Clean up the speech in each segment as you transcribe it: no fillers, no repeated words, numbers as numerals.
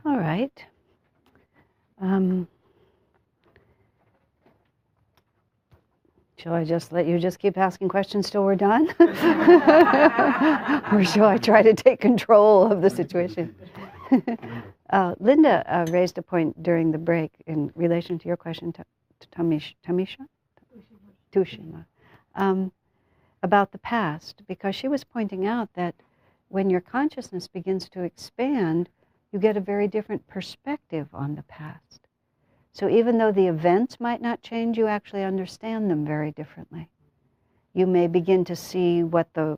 All right. Shall I just let you just keep asking questions till we're done? Or shall I try to take control of the situation? Linda raised a point during the break in relation to your question to Tushima, about the past, because she was pointing out that when your consciousness begins to expand, you get a very different perspective on the past. So even though the events might not change, you actually understand them very differently. You may begin to see what the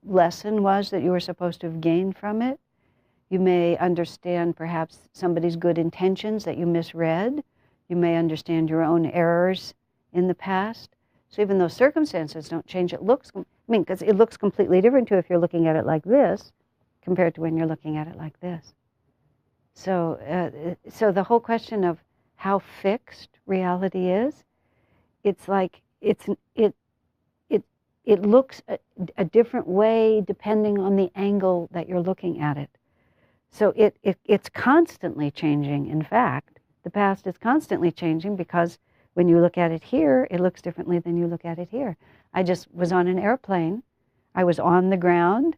lesson was that you were supposed to have gained from it. You may understand perhaps somebody's good intentions that you misread. You may understand your own errors in the past. So even though circumstances don't change, because it looks completely different too if you're looking at it like this compared to when you're looking at it like this. So the whole question of how fixed reality is, it's like it looks a different way depending on the angle that you're looking at it. So it's constantly changing. In fact, the past is constantly changing because when you look at it here, it looks differently than you look at it here. I just was on an airplane. I was on the ground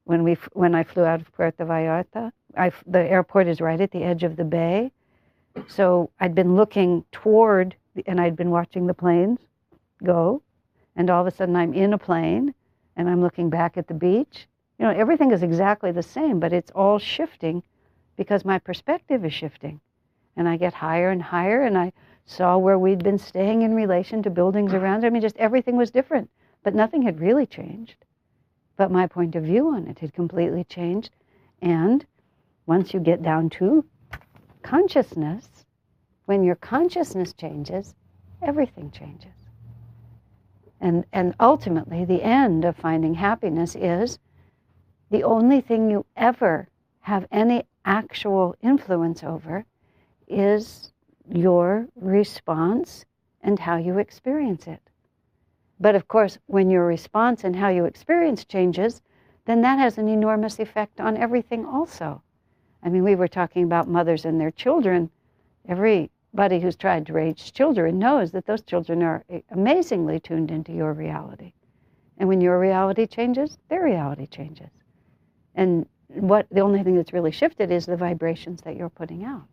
when I flew out of Puerto Vallarta. The airport is right at the edge of the bay. So I'd been looking toward, and I'd been watching the planes go, and all of a sudden I'm in a plane, and I'm looking back at the beach. You know, everything is exactly the same, but it's all shifting because my perspective is shifting. And I get higher and higher, and I saw where we'd been staying in relation to buildings around it. I mean, just everything was different, but nothing had really changed. But my point of view on it had completely changed. And once you get down to consciousness, when your consciousness changes, everything changes. And ultimately, the end of finding happiness is the only thing you ever have any actual influence over is your response and how you experience it. But of course, when your response and how you experience changes, then that has an enormous effect on everything also. I mean, we were talking about mothers and their children. Everybody who's tried to raise children knows that those children are amazingly tuned into your reality. And when your reality changes, their reality changes. And the only thing that's really shifted is the vibrations that you're putting out.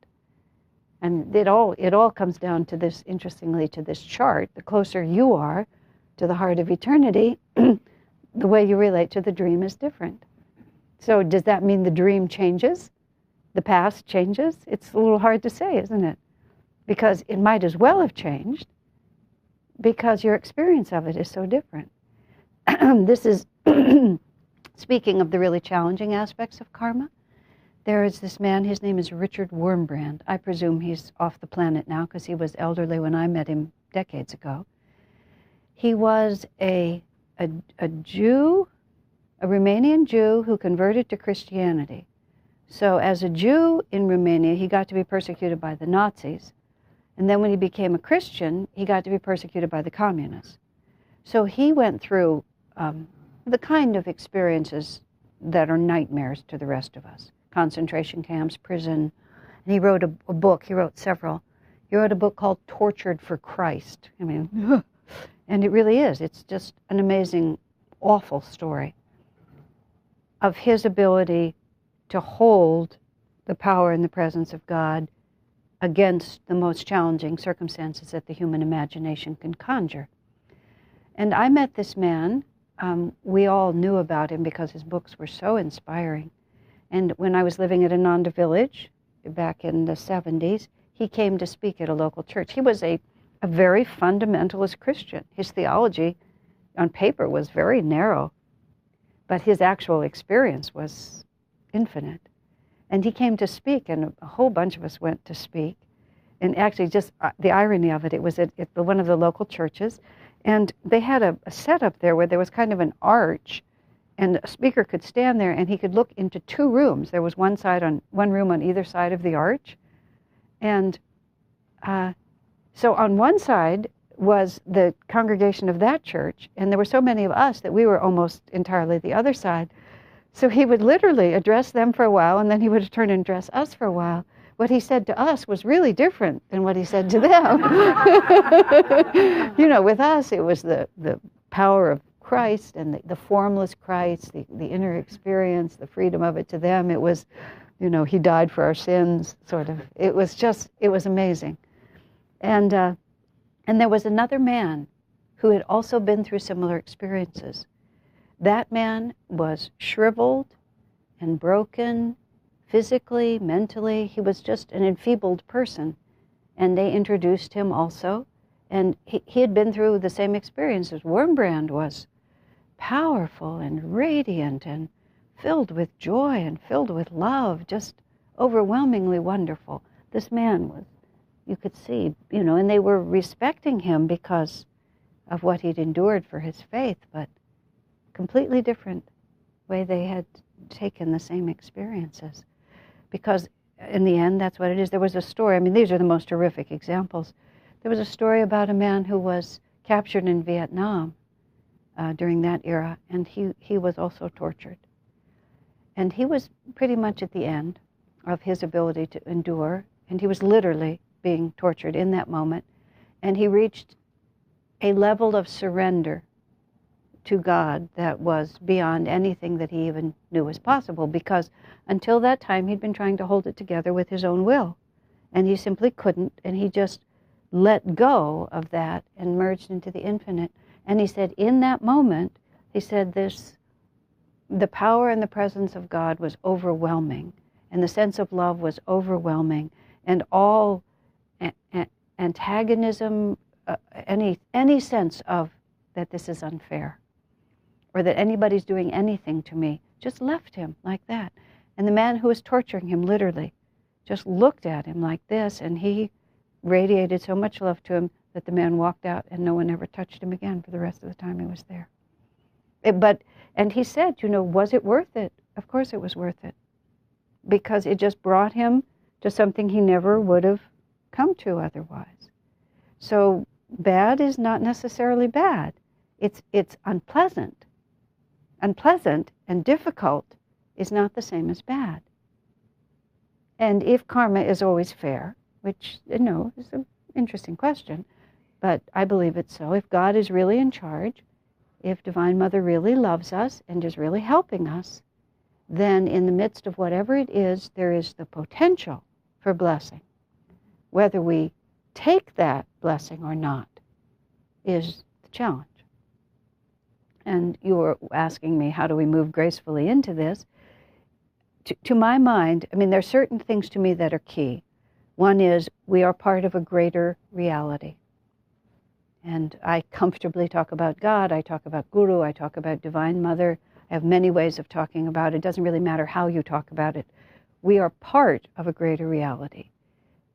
And it all comes down to this, interestingly, to this chart. The closer you are to the heart of eternity, the way you relate to the dream is different. So does that mean the dream changes? The past changes? It's a little hard to say, isn't it? Because it might as well have changed because your experience of it is so different. This is, speaking of the really challenging aspects of karma, there is this man, his name is Richard Wurmbrand. I presume he's off the planet now because he was elderly when I met him decades ago. He was a Jew, a Romanian Jew who converted to Christianity. So as a Jew in Romania, he got to be persecuted by the Nazis. And then when he became a Christian, he got to be persecuted by the communists. So he went through the kind of experiences that are nightmares to the rest of us. Concentration camps, prison. And he wrote a book. He wrote several. He wrote a book called Tortured for Christ. I mean, and it really is. It's just an amazing, awful story of his ability to hold the power and the presence of God against the most challenging circumstances that the human imagination can conjure. And I met this man. We all knew about him because his books were so inspiring. And when I was living at Ananda village back in the 70s, he came to speak at a local church. He was a very fundamentalist Christian. His theology on paper was very narrow, but his actual experience was infinite. And he came to speak, and a whole bunch of us went to speak. And actually, just the irony of it, it was at one of the local churches, and they had a setup there where there was kind of an arch, and a speaker could stand there, and he could look into two rooms. There was one room on either side of the arch, and so on one side was the congregation of that church, and there were so many of us that we were almost entirely the other side. So he would literally address them for a while, and then he would turn and address us for a while. What he said to us was really different than what he said to them. With us, it was the power of Christ and the formless Christ, the inner experience, the freedom of it. To them, it was, he died for our sins, sort of. It was amazing. And there was another man who had also been through similar experiences. That man was shriveled and broken, physically, mentally. He was just an enfeebled person. And they introduced him also. And he had been through the same experiences. Wormbrand was powerful and radiant and filled with joy and filled with love, just overwhelmingly wonderful. This man was, you could see, and they were respecting him because of what he'd endured for his faith, but completely different way they had taken the same experiences. Because in the end, that's what it is. There was a story, these are the most horrific examples. There was a story about a man who was captured in Vietnam during that era, and he was also tortured. And he was pretty much at the end of his ability to endure, and he was literally being tortured in that moment. And he reached a level of surrender to God that was beyond anything that he even knew was possible, because until that time he'd been trying to hold it together with his own will, and he simply couldn't, and he just let go of that and merged into the infinite. And he said in that moment, he said the power and the presence of God was overwhelming, and the sense of love was overwhelming, and all antagonism, any sense of that this is unfair, or that anybody's doing anything to me, just left him like that. And the man who was torturing him literally just looked at him like this, and he radiated so much love to him that the man walked out and no one ever touched him again for the rest of the time he was there. And he said, was it worth it? Of course it was worth it, because it just brought him to something he never would have come to otherwise. So bad is not necessarily bad. It's unpleasant. Unpleasant and difficult is not the same as bad. And if karma is always fair, which, is an interesting question, but I believe it's so. If God is really in charge, if Divine Mother really loves us and is really helping us, then in the midst of whatever it is, there is the potential for blessing. Whether we take that blessing or not is the challenge. And you were asking me, how do we move gracefully into this? To my mind, there are certain things to me that are key. One is we are part of a greater reality. And I comfortably talk about God, I talk about Guru, I talk about Divine Mother. I have many ways of talking about it. It doesn't really matter how you talk about it. We are part of a greater reality.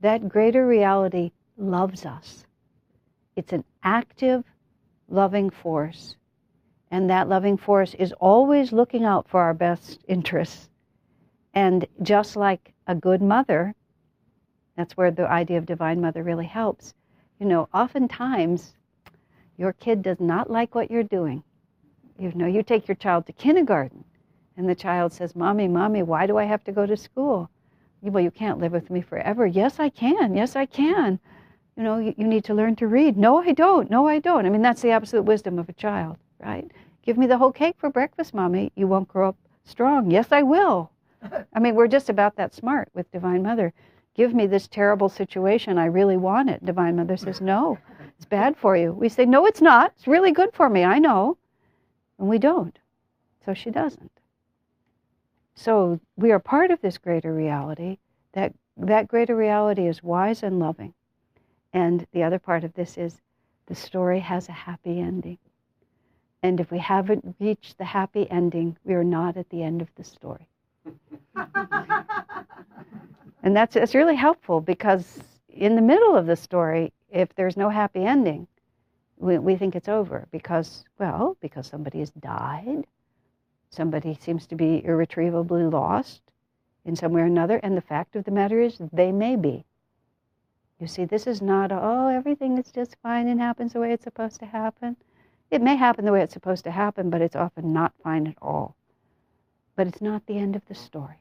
That greater reality loves us. It's an active, loving force. And that loving force is always looking out for our best interests. And just like a good mother, that's where the idea of Divine Mother really helps. Oftentimes, your kid does not like what you're doing. You take your child to kindergarten, and the child says, Mommy, why do I have to go to school? Well, you can't live with me forever. Yes, I can. Yes, I can. You need to learn to read. No, I don't. No, I don't. That's the absolute wisdom of a child, right? Give me the whole cake for breakfast, Mommy. You won't grow up strong. Yes, I will. We're just about that smart with Divine Mother. Give me this terrible situation. I really want it. Divine Mother says, no, it's bad for you. We say, no, it's not. It's really good for me. I know. And we don't. So she doesn't. So we are part of this greater reality. That greater reality is wise and loving. And the other part of this is the story has a happy ending. And if we haven't reached the happy ending, we are not at the end of the story. And that's really helpful, because in the middle of the story, if there's no happy ending, we think it's over because somebody has died, somebody seems to be irretrievably lost in some way or another, and the fact of the matter is they may be. You see, this is not, everything is just fine and happens the way it's supposed to happen. It may happen the way it's supposed to happen, but it's often not fine at all. but it's not the end of the story.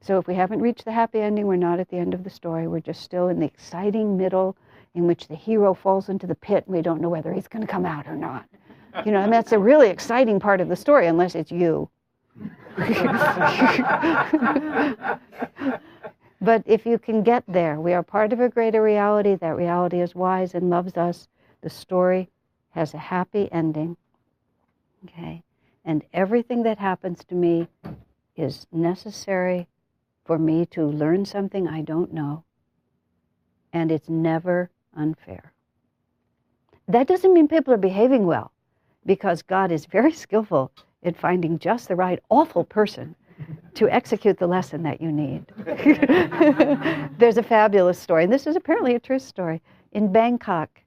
So if we haven't reached the happy ending, we're not at the end of the story. We're just still in the exciting middle in which the hero falls into the pit and we don't know whether he's going to come out or not. You know, I mean, that's a really exciting part of the story, unless it's you. But if you can get there, we are part of a greater reality. That reality is wise and loves us. The story has a happy ending. Okay? And everything that happens to me is necessary for me to learn something I don't know. And it's never unfair. That doesn't mean people are behaving well, because God is very skillful at finding just the right awful person to execute the lesson that you need. There's a fabulous story, and this is apparently a true story. In Bangkok,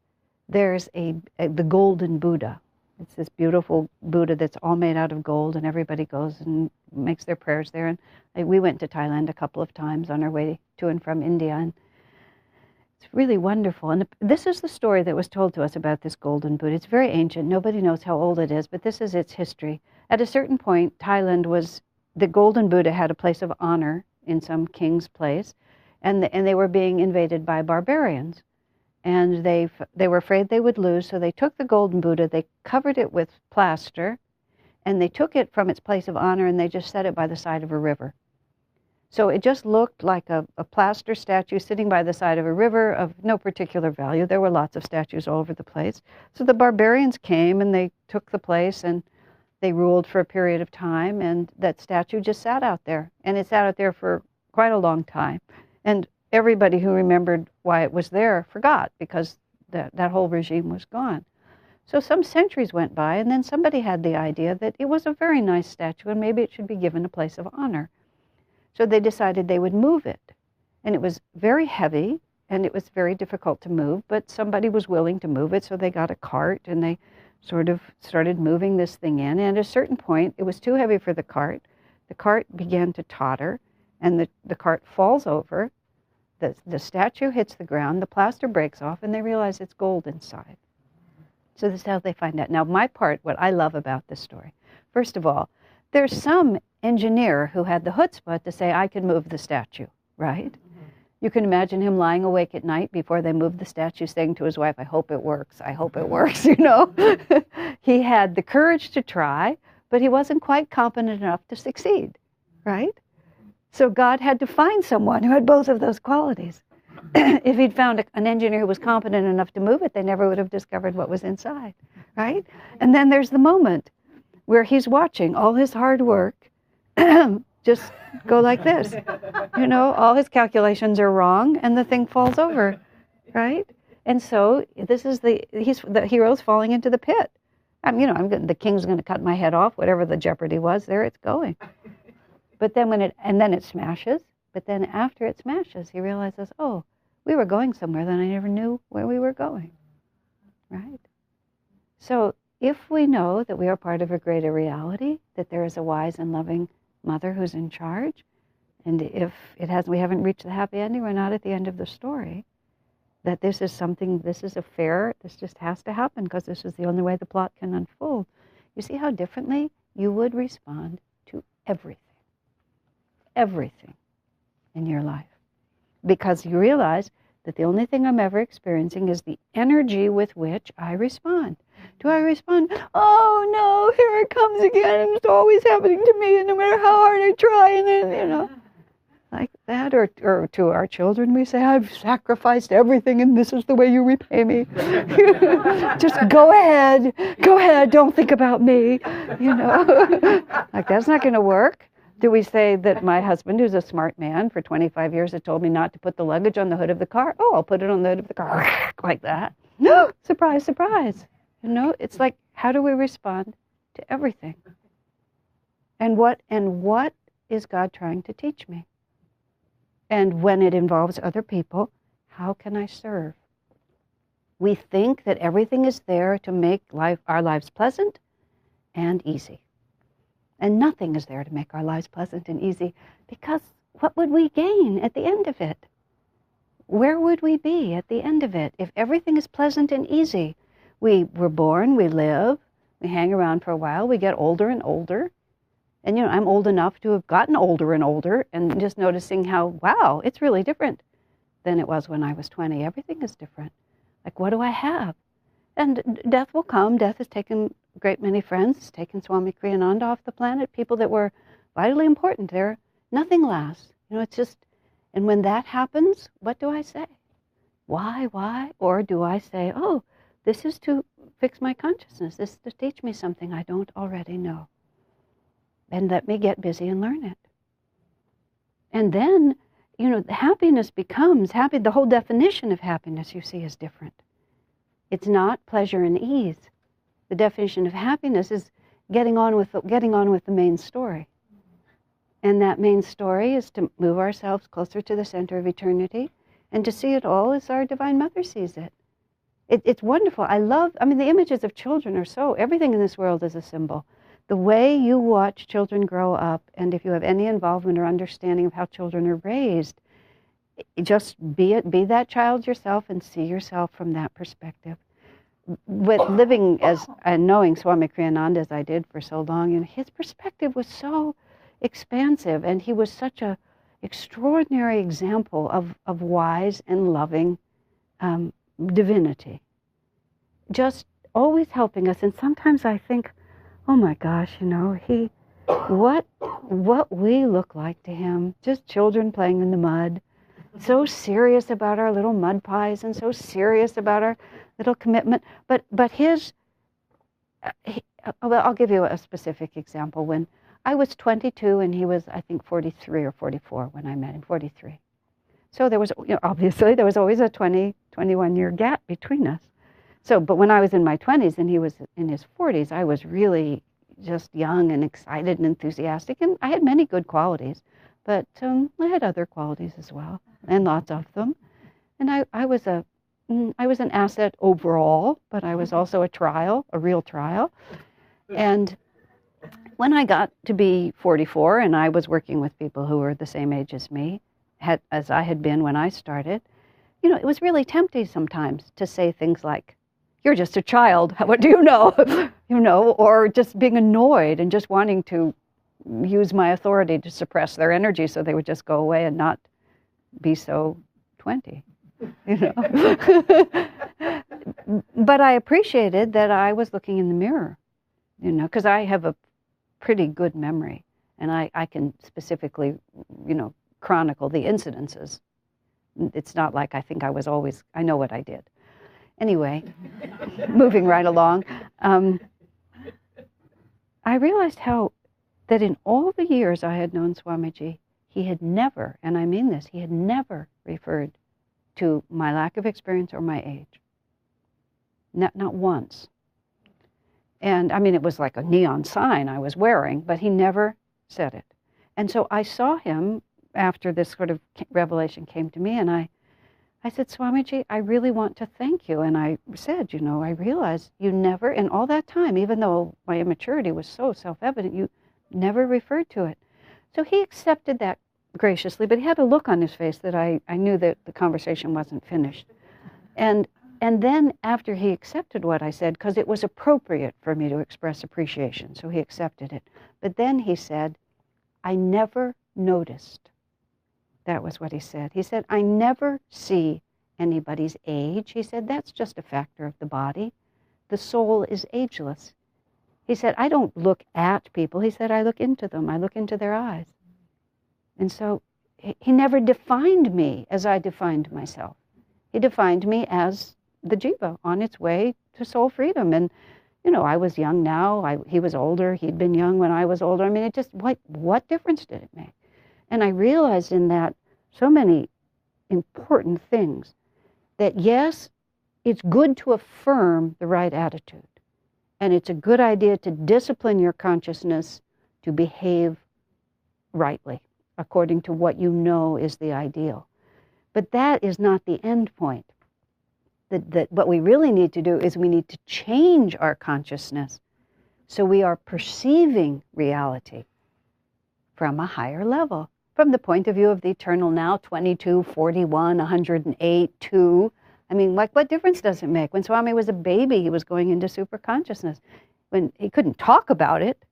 there's the Golden Buddha. It's this beautiful Buddha that's all made out of gold, and everybody goes and makes their prayers there. And we went to Thailand a couple of times on our way to and from India, and it's really wonderful. And this is the story that was told to us about this Golden Buddha. It's very ancient. Nobody knows how old it is, but this is its history. At a certain point, the Golden Buddha had a place of honor in some king's place, and they were being invaded by barbarians. And they were afraid they would lose, so they took the Golden Buddha, they covered it with plaster, and they took it from its place of honor and they just set it by the side of a river. So it just looked like a plaster statue sitting by the side of a river of no particular value. There were lots of statues all over the place. So the barbarians came and they took the place and they ruled for a period of time, and that statue just sat out there. And it sat out there for quite a long time. And everybody who remembered why it was there forgot, because that whole regime was gone. So some centuries went by, and then somebody had the idea that it was a very nice statue and maybe it should be given a place of honor. So they decided they would move it. And it was very heavy, and it was very difficult to move, but somebody was willing to move it, so they got a cart, and they sort of started moving this thing in. And at a certain point, it was too heavy for the cart. The cart began to totter, and the cart falls over. The statue hits the ground, the plaster breaks off, and they realize it's gold inside. So this is how they find out. Now, what I love about this story, first of all, there's some engineer who had the chutzpah to say, I can move the statue, right? Mm-hmm. You can imagine him lying awake at night before they moved the statue, saying to his wife, I hope it works, I hope it works, you know? He had the courage to try, but he wasn't quite competent enough to succeed, right? So God had to find someone who had both of those qualities. If he'd found an engineer who was competent enough to move it, they never would have discovered what was inside, right? And then there's the moment where he's watching all his hard work just go like this. You know, all his calculations are wrong, and the thing falls over, right? And so this is the hero's falling into the pit. The king's going to cut my head off, whatever the jeopardy was, there it's going. But then then it smashes. But then after it smashes, he realizes, oh, we were going somewhere that I never knew where we were going, right? So if we know that we are part of a greater reality, that there is a wise and loving mother who's in charge, and if we haven't reached the happy ending, we're not at the end of the story, that this is affair, this just has to happen because this is the only way the plot can unfold. You see how differently you would respond to everything in your life, because you realize that the only thing I'm ever experiencing is the energy with which I respond. Do I respond, oh no, here it comes again, and it's always happening to me, and no matter how hard I try, and then, like that? Or to our children, we say, I've sacrificed everything, and this is the way you repay me. Just go ahead, don't think about me, Like, that's not going to work. Do we say that my husband, who's a smart man for 25 years, has told me not to put the luggage on the hood of the car? Oh, I'll put it on the hood of the car, like that. No, surprise, surprise. It's like, how do we respond to everything? And what is God trying to teach me? And when it involves other people, how can I serve? We think that everything is there to make our lives pleasant and easy. And nothing is there to make our lives pleasant and easy, because what would we gain at the end of it? Where would we be at the end of it if everything is pleasant and easy? We were born, we live, we hang around for a while, we get older and older, And, I'm old enough to have gotten older and older, and just noticing how, wow, it's really different than it was when I was 20. Everything is different. Like, what do I have? And death will come. Death has taken a great many friends. It's taken Swami Kriyananda off the planet, people that were vitally important. Nothing lasts. It's just, and when that happens, what do I say? Why? Or do I say, oh, this is to fix my consciousness. This is to teach me something I don't already know. And let me get busy and learn it. And then, happiness becomes happy. The whole definition of happiness, you see, is different. It's not pleasure and ease. The definition of happiness is getting on with the main story. And that main story is to move ourselves closer to the center of eternity and to see it all as our Divine Mother sees it. It's wonderful. The images of children are so, everything in this world is a symbol. The way you watch children grow up, and if you have any involvement or understanding of how children are raised, just be that child yourself and see yourself from that perspective. With living as and knowing Swami Kriyananda as I did for so long, his perspective was so expansive, and he was such a extraordinary example of wise and loving divinity. Just always helping us. And sometimes I think, oh my gosh, what we look like to him, just children playing in the mud, so serious about our little mud pies and so serious about our little commitment. But I'll give you a specific example. When I was 22 and he was, I think, 43 or 44 when I met him, 43. So there was, obviously there was always a 21-year gap between us. So, but when I was in my 20s and he was in his 40s, I was really just young and excited and enthusiastic, and I had many good qualities, but I had other qualities as well, and lots of them. And I was an asset overall, but I was also a real trial. And when I got to be 44 and I was working with people who were the same age as me, as I had been when I started, it was really tempting sometimes to say things like, "You're just a child. What do you know?" Or just being annoyed and just wanting to use my authority to suppress their energy so they would just go away and not be so 20. But I appreciated that I was looking in the mirror, because I have a pretty good memory, and I can specifically, chronicle the incidences. It's not like I think I know what I did. Anyway, moving right along, I realized that in all the years I had known Swamiji, he had never, and I mean this, he had never referred to my lack of experience or my age. Not once. And it was like a neon sign I was wearing, but he never said it. And so I saw him after this sort of revelation came to me, and I said, "Swamiji, I really want to thank you." And I said, I realized you never, in all that time, even though my immaturity was so self-evident, you never referred to it. So he accepted that graciously, but he had a look on his face that I knew that the conversation wasn't finished. And then after he accepted what I said, because it was appropriate for me to express appreciation, so he accepted it. But then he said, "I never noticed." That was what he said. He said, "I never see anybody's age." He said, "That's just a factor of the body. The soul is ageless." He said, "I don't look at people." He said, "I look into them. I look into their eyes." And so he never defined me as I defined myself. He defined me as the jiva on its way to soul freedom. And, I was young now. He was older. He'd been young when I was older. It just, what difference did it make? And I realized in that so many important things that, yes, it's good to affirm the right attitude. And it's a good idea to discipline your consciousness to behave rightly, according to what you know is the ideal. But that is not the end point. What we really need to do is we need to change our consciousness so we are perceiving reality from a higher level, from the point of view of the eternal now, 22, 41, 108, 2. What difference does it make? When Swami was a baby, he was going into super consciousness. When he couldn't talk about it,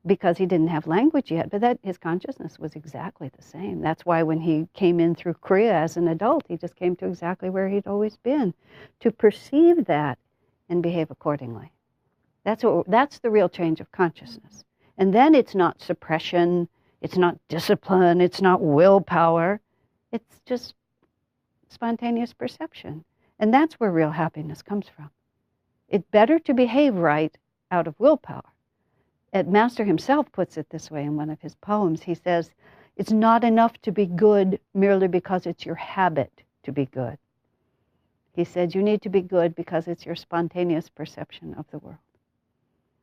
because he didn't have language yet, but that his consciousness was exactly the same. That's why when he came in through Kriya as an adult, he just came to exactly where he'd always been, to perceive that and behave accordingly. That's the real change of consciousness. And then it's not suppression, it's not discipline, it's not willpower, it's just spontaneous perception. And that's where real happiness comes from. It's better to behave right out of willpower. And Master himself puts it this way in one of his poems. He says, it's not enough to be good merely because it's your habit to be good. He said, you need to be good because it's your spontaneous perception of the world.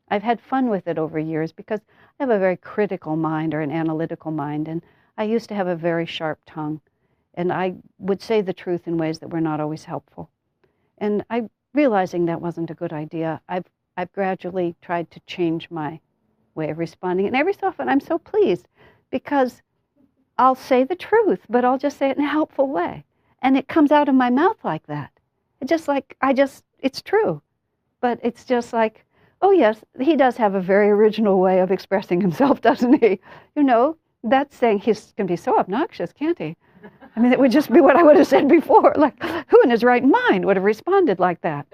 I've had fun with it over years because I have a very critical mind, or an analytical mind, and I used to have a very sharp tongue. And I would say the truth in ways that were not always helpful. And realizing that wasn't a good idea, I've gradually tried to change my way of responding. And every so often I'm so pleased because I'll say the truth, but I'll just say it in a helpful way. And it comes out of my mouth like that. It's just like, it's true. But it's just like, oh yes, he does have a very original way of expressing himself, doesn't he? You know, that's saying he can be so obnoxious, can't he? I mean, it would just be what I would have said before. Like, who in his right mind would have responded like that?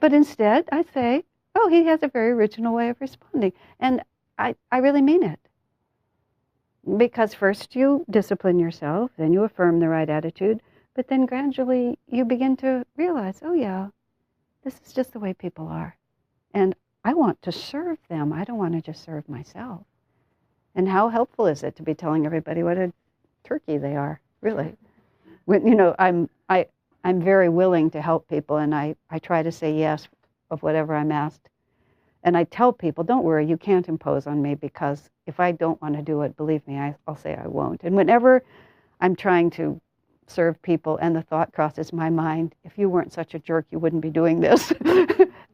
But instead, I say, oh, he has a very original way of responding. And I really mean it. Because first you discipline yourself, then you affirm the right attitude, but then gradually you begin to realize, oh yeah, this is just the way people are. And I want to serve them. I don't want to just serve myself. And how helpful is it to be telling everybody what a turkey they are, really? When, you know, I'm very willing to help people, and I try to say yes of whatever I'm asked. And I tell people, don't worry, you can't impose on me, because if I don't want to do it, believe me, I'll say I won't. And whenever I'm trying to serve people and the thought crosses my mind, if you weren't such a jerk, you wouldn't be doing this.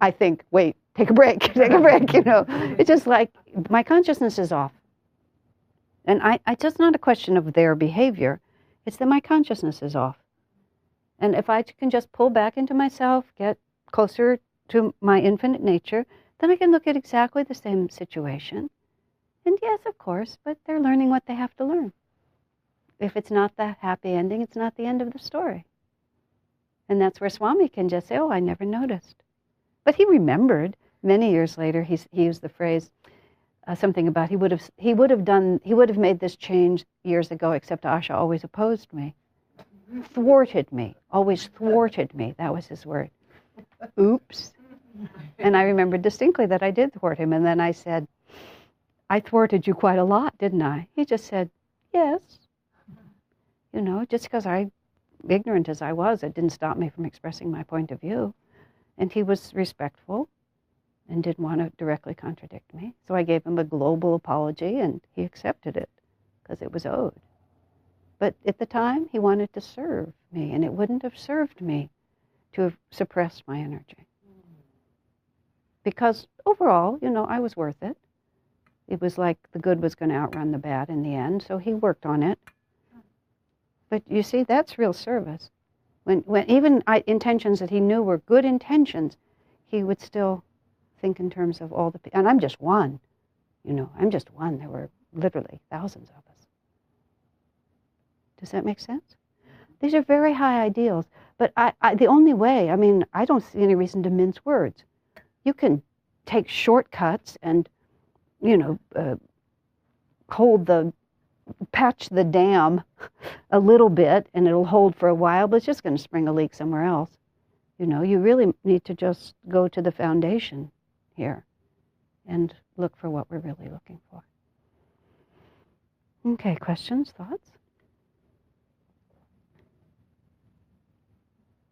I think, wait, take a break, you know. It's just like my consciousness is off. And it's just not a question of their behavior. It's that my consciousness is off. And if I can just pull back into myself, get closer to my infinite nature, then I can look at exactly the same situation. And yes, of course, but they're learning what they have to learn. If it's not the happy ending, it's not the end of the story. And that's where Swami can just say, oh, I never noticed. But he remembered. Many years later, he used the phrase, something about he would have made this change years ago, except Asha always opposed me. Thwarted me, always thwarted me. That was his word. Oops. And I remember distinctly that I did thwart him. And then I said, I thwarted you quite a lot, didn't I? He just said, yes. You know, just because ignorant as I was, it didn't stop me from expressing my point of view. And he was respectful and didn't want to directly contradict me. So I gave him a global apology, and he accepted it because it was owed. But at the time, he wanted to serve me, and it wouldn't have served me to have suppressed my energy. Because overall, you know, I was worth it. It was like the good was going to outrun the bad in the end, so he worked on it. But you see, that's real service. When even intentions that he knew were good intentions, he would still think in terms of all the people. And I'm just one, you know, I'm just one. There were literally thousands of us. Does that make sense? These are very high ideals. But the only way, I mean, I don't see any reason to mince words. You can take shortcuts and, you know, patch the dam a little bit, and it'll hold for a while, but it's just going to spring a leak somewhere else. You know, you really need to just go to the foundation here and look for what we're really looking for. Okay, questions, thoughts?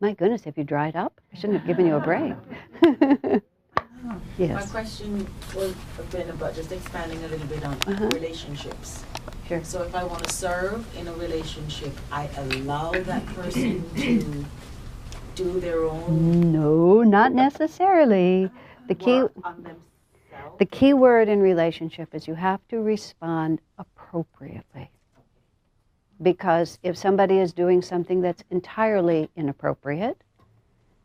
My goodness, have you dried up? I shouldn't have given you a break. Yes. My question would have been about just expanding a little bit on relationships. Sure. So if I want to serve in a relationship, I allow that person to do their own. No, not necessarily. The key word in relationship is you have to respond appropriately. Because if somebody is doing something that's entirely inappropriate,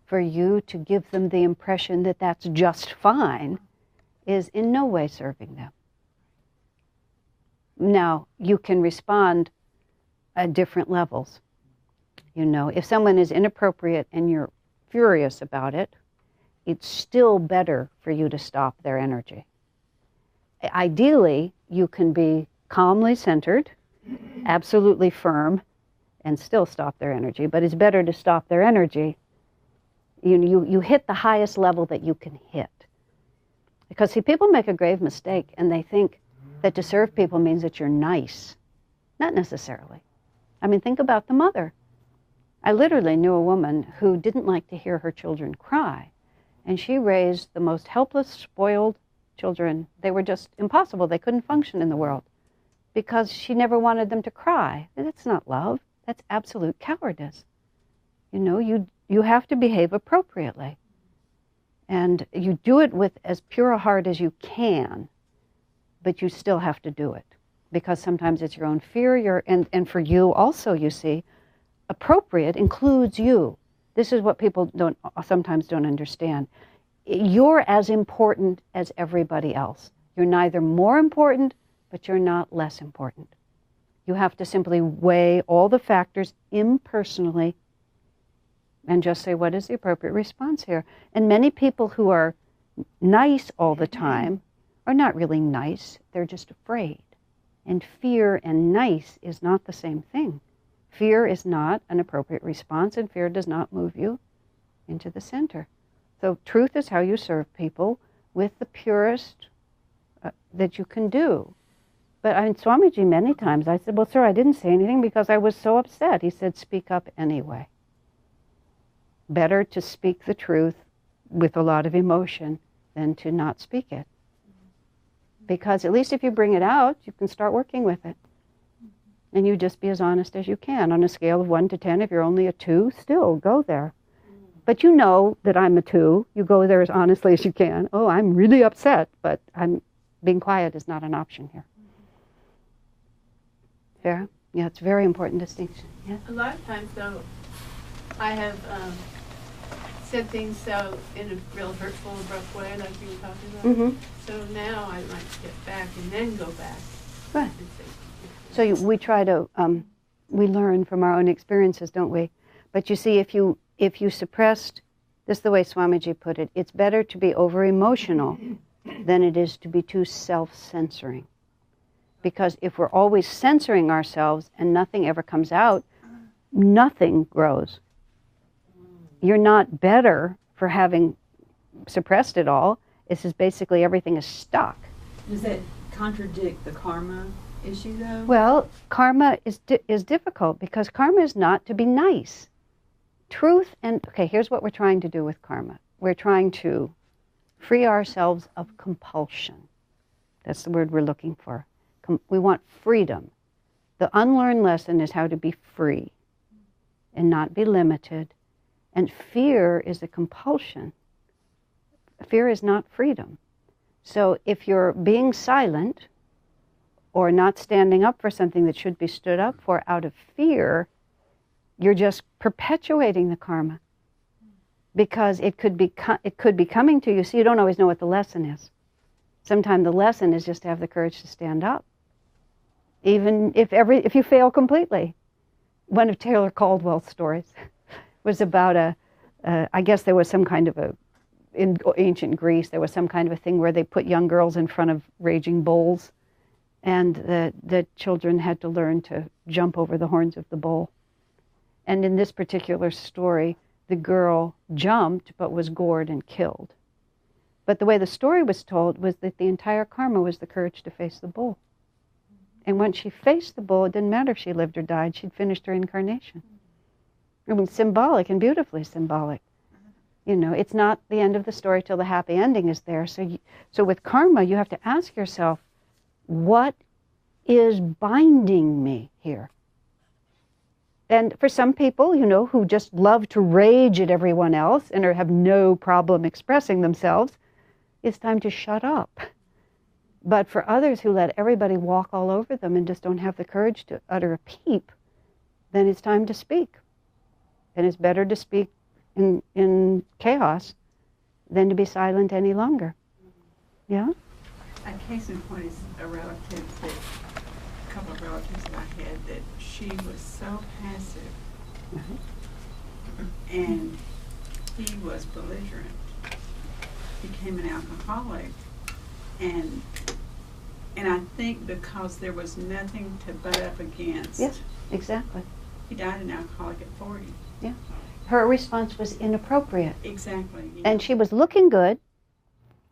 for you to give them the impression that that's just fine is in no way serving them. Now, you can respond at different levels. You know, if someone is inappropriate and you're furious about it, it's still better for you to stop their energy. Ideally, you can be calmly centered, absolutely firm, and still stop their energy. But it's better to stop their energy. You hit the highest level that you can hit. Because, see, people make a grave mistake, and they think that to serve people means that you're nice. Not necessarily. I mean, think about the mother. I literally knew a woman who didn't like to hear her children cry. And she raised the most helpless, spoiled children. They were just impossible. They couldn't function in the world because she never wanted them to cry. That's not love. That's absolute cowardice. You know, you have to behave appropriately. And you do it with as pure a heart as you can, but you still have to do it. Because sometimes it's your own fear, and for you also, you see, appropriate includes you. This is what people sometimes don't understand. You're as important as everybody else. You're neither more important, but you're not less important. You have to simply weigh all the factors impersonally and just say, what is the appropriate response here? And many people who are nice all the time are not really nice. They're just afraid. And fear and nice is not the same thing. Fear is not an appropriate response, and fear does not move you into the center. So truth is how you serve people with the purest that you can do. But in Swamiji, many times I said, well, sir, I didn't say anything because I was so upset. He said, speak up anyway. Better to speak the truth with a lot of emotion than to not speak it. Because at least if you bring it out, you can start working with it. And you just be as honest as you can. On a scale of 1 to 10, if you're only a 2, still go there. But you know that I'm a 2. You go there as honestly as you can. Oh, I'm really upset, but being quiet is not an option here. Fair? Yeah, it's a very important distinction. Yeah. A lot of times, though, I have said things so in a real hurtful, abrupt way, like you were talking about. Mm-hmm. So now I might step back and then go back. Right. And say, So we try to, we learn from our own experiences, don't we? But you see, if you suppressed, this is the way Swamiji put it, it's better to be over-emotional than it is to be too self-censoring. Because if we're always censoring ourselves and nothing ever comes out, nothing grows. You're not better for having suppressed it all. It's just basically everything is stuck. Does that contradict the karma issue, though? Well, karma is difficult because karma is not to be nice. Truth and, okay, here's what we're trying to do with karma. We're trying to free ourselves of compulsion. That's the word we're looking for. We want freedom. The unlearned lesson is how to be free and not be limited. And fear is a compulsion. Fear is not freedom. So if you're being silent or not standing up for something that should be stood up for out of fear, you're just perpetuating the karma. Because it could be coming to you, so you don't always know what the lesson is. Sometimes the lesson is just to have the courage to stand up. Even if you fail completely. One of Taylor Caldwell's stories was about I guess there was some kind of in ancient Greece, there was some kind of a thing where they put young girls in front of raging bulls, and the children had to learn to jump over the horns of the bull. And in this particular story, the girl jumped but was gored and killed. But the way the story was told was that the entire karma was the courage to face the bull. And when she faced the bull, it didn't matter if she lived or died, she'd finished her incarnation. I mean, symbolic and beautifully symbolic. You know, it's not the end of the story till the happy ending is there. So with karma, you have to ask yourself, what is binding me here? And for some people, you know, who just love to rage at everyone else and have no problem expressing themselves, it's time to shut up. But for others who let everybody walk all over them and just don't have the courage to utter a peep, then it's time to speak. And it's better to speak in chaos than to be silent any longer. Yeah? A case in point is a couple of relatives that I had, that she was so passive, and he was belligerent, became an alcoholic, and I think because there was nothing to butt up against. Yes, exactly. He died an alcoholic at 40. Yeah. Her response was inappropriate. Exactly. And she was looking good.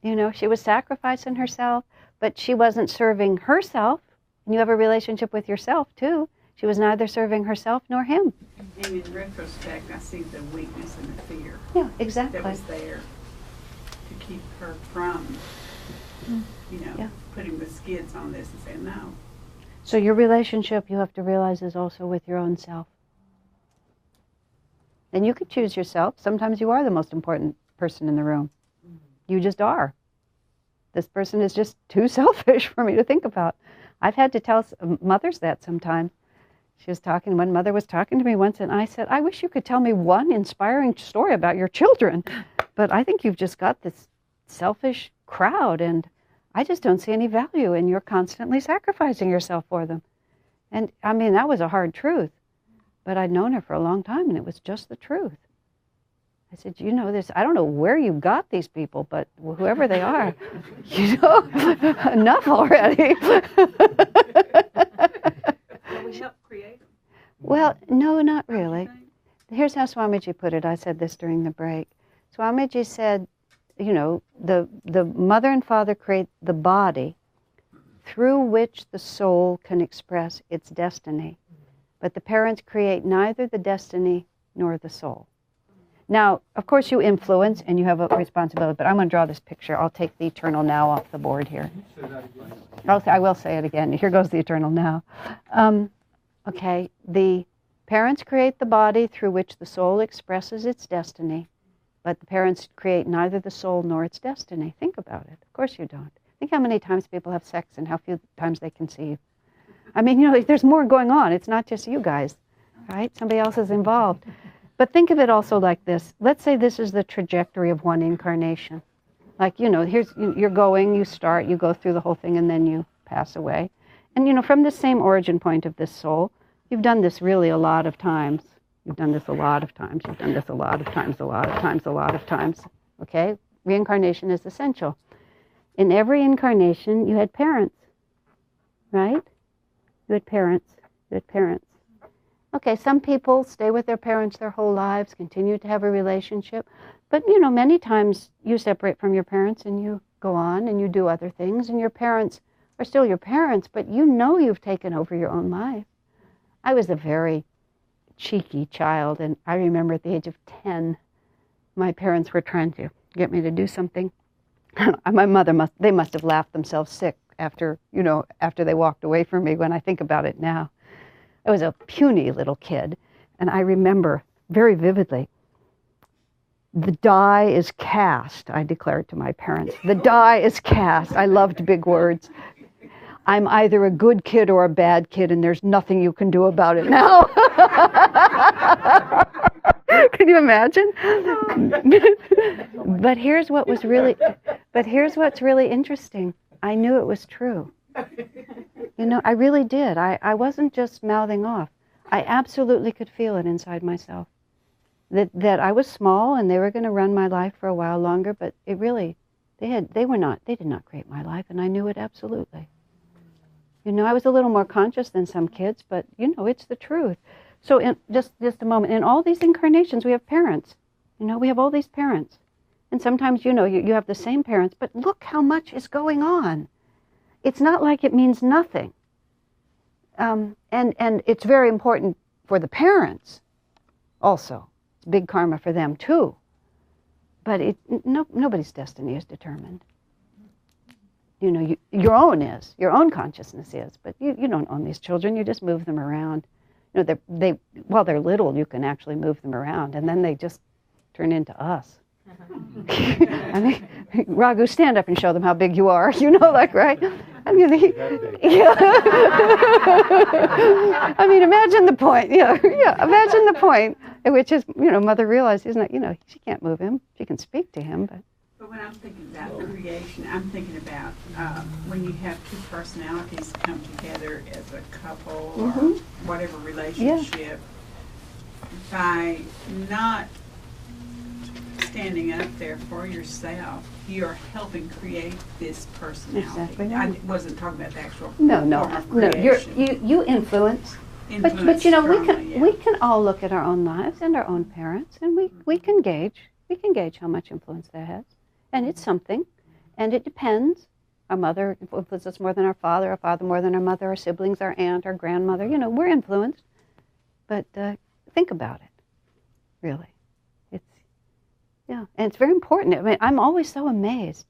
You know, she was sacrificing herself, but she wasn't serving herself. And you have a relationship with yourself, too. She was neither serving herself nor him. And in retrospect, I see the weakness and the fear. Yeah, exactly. That was there to keep her from, putting the skids on this and saying no. So your relationship, you have to realize, is also with your own self. And you could choose yourself. Sometimes you are the most important person in the room. You just are. This person is just too selfish for me to think about. I've had to tell mothers that sometimes. One mother was talking to me once, and I said, I wish you could tell me one inspiring story about your children. But I think you've just got this selfish crowd, and I just don't see any value in your constantly sacrificing yourself for them. And I mean, that was a hard truth. But I'd known her for a long time, and it was just the truth. I said, you know this, I don't know where you got these people, but whoever they are, enough already. Will we help create them? Well, no, not really. Here's how Swamiji put it. I said this during the break. Swamiji said, the mother and father create the body through which the soul can express its destiny. But the parents create neither the destiny nor the soul. Now, of course, you influence and you have a responsibility, but I'm going to draw this picture. I'll take the eternal now off the board here. I will say it again. Here goes the eternal now. Okay, the parents create the body through which the soul expresses its destiny, but the parents create neither the soul nor its destiny. Think about it. Of course you don't. Think how many times people have sex and how few times they conceive. I mean, there's more going on. It's not just you guys, right? Somebody else is involved. But think of it also like this. Let's say this is the trajectory of one incarnation. Like, you're going, you start, you go through the whole thing, and then you pass away. And, from the same origin point of this soul, you've done this really a lot of times. You've done this a lot of times. You've done this a lot of times, a lot of times, a lot of times. Okay? Reincarnation is essential. In every incarnation, you had parents, right? You had parents. You had parents. Okay, some people stay with their parents their whole lives, continue to have a relationship. But, many times you separate from your parents and you go on and you do other things. And your parents are still your parents, but you've taken over your own life. I was a very cheeky child, and I remember at the age of 10, my parents were trying to get me to do something. My mother they must have laughed themselves sick after they walked away from me when I think about it now. I was a puny little kid, and I remember very vividly, the die is cast, I declared to my parents. The die is cast. I loved big words. I'm either a good kid or a bad kid, and there's nothing you can do about it now. Can you imagine? But here's what's really interesting. I knew it was true. I really did. I wasn't just mouthing off. I absolutely could feel it inside myself. That I was small and they were going to run my life for a while longer, but it really, they did not create my life, and I knew it absolutely. I was a little more conscious than some kids, but it's the truth. So in just a moment, in all these incarnations we have parents. We have all these parents. And sometimes you have the same parents, but look how much is going on. It's not like it means nothing. And it's very important for the parents also. It's big karma for them too. But nobody's destiny is determined. Your own consciousness is, but you don't own these children. You just move them around. While they're little, you can actually move them around, and then they just turn into us. I mean, Raghu, stand up and show them how big you are. Right? I mean, I mean, imagine the point. Imagine the point at which his, mother realized he's not, she can't move him. She can speak to him, but But when I'm thinking about the creation, I'm thinking about when you have two personalities come together as a couple or whatever relationship, by not standing up there for yourself, you're helping create this personality. Exactly right. I wasn't talking about the actual No. You influence. But you know, we can all look at our own lives and our own parents, and we can gauge how much influence that has, and it's something, and it depends. Our mother influences us more than our father more than our mother, our siblings, our aunt, our grandmother. You know, we're influenced, but think about it, really. Yeah, and it's very important. I mean, I'm always so amazed,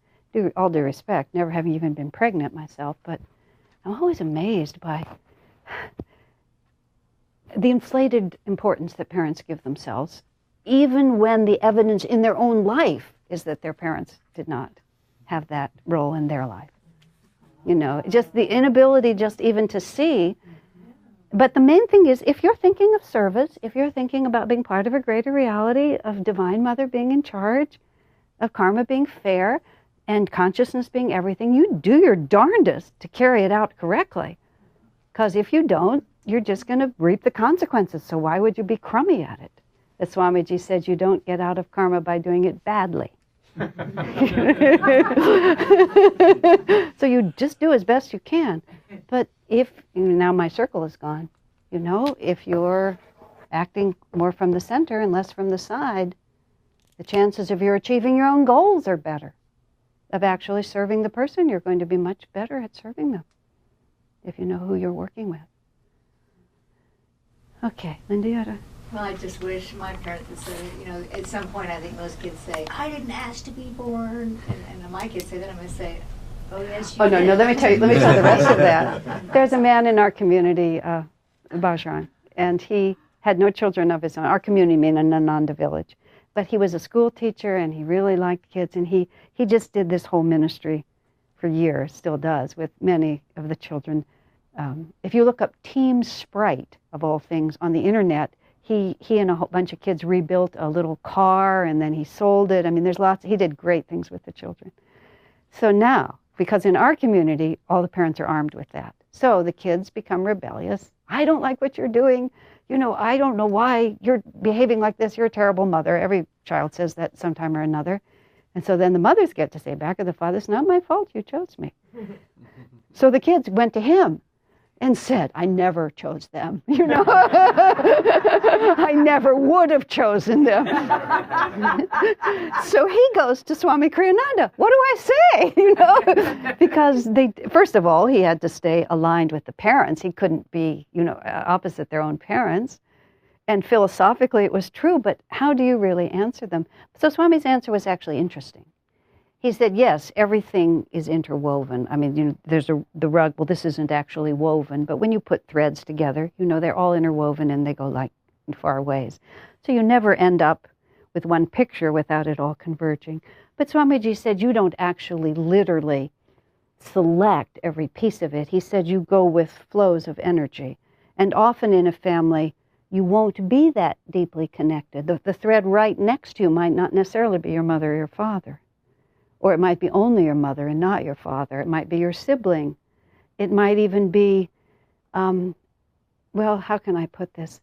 all due respect, never having even been pregnant myself, but I'm always amazed by the inflated importance that parents give themselves, even when the evidence in their own life is that their parents did not have that role in their life. You know, just the inability just even to see. But the main thing is, if you're thinking of service, if you're thinking about being part of a greater reality, of Divine Mother being in charge, of karma being fair, and consciousness being everything, you do your darndest to carry it out correctly. Because if you don't, you're just going to reap the consequences. So why would you be crummy at it? As Swamiji said, you don't get out of karma by doing it badly. So you just do as best you can. But if, now my circle is gone, you know, if you're acting more from the center and less from the side, the chances of you achieving your own goals are better. Of actually serving the person, you're going to be much better at serving them if you know who you're working with. Okay, Linda, you had a... Well, I just wish my parents would say, you know, at some point I think most kids say, I didn't ask to be born. And my kids say that, I'm going to say, oh, yes, you did. No, let me tell the rest of that. There's a man in our community, Bajran, and he had no children of his own. Our community means an Ananda village. But he was a school teacher, and he really liked kids, and he just did this whole ministry for years, still does, with many of the children. If you look up Team Sprite, of all things, on the internet, he and a whole bunch of kids rebuilt a little car, and then he sold it. I mean, he did great things with the children. So now, because in our community, all the parents are armed with that. So the kids become rebellious. I don't like what you're doing. You know, I don't know why you're behaving like this. You're a terrible mother. Every child says that sometime or another. And so then the mothers get to say back to the father, it's not my fault, you chose me. So the kids went to him and said, I never chose them, you know. I never would have chosen them. So he goes to Swami Kriyananda. What do I say, you know? Because first of all, he had to stay aligned with the parents. He couldn't be, you know, opposite their own parents. And philosophically, it was true, but how do you really answer them? So Swami's answer was actually interesting. He said, yes, everything is interwoven. I mean, you know, there's the rug. Well, this isn't actually woven, but when you put threads together, you know, they're all interwoven and they go like in far ways. So you never end up with one picture without it all converging. But Swamiji said you don't actually literally select every piece of it. He said you go with flows of energy. And often in a family, you won't be that deeply connected. The thread right next to you might not necessarily be your mother or your father. Or it might be only your mother and not your father. It might be your sibling. It might even be, well, how can I put this?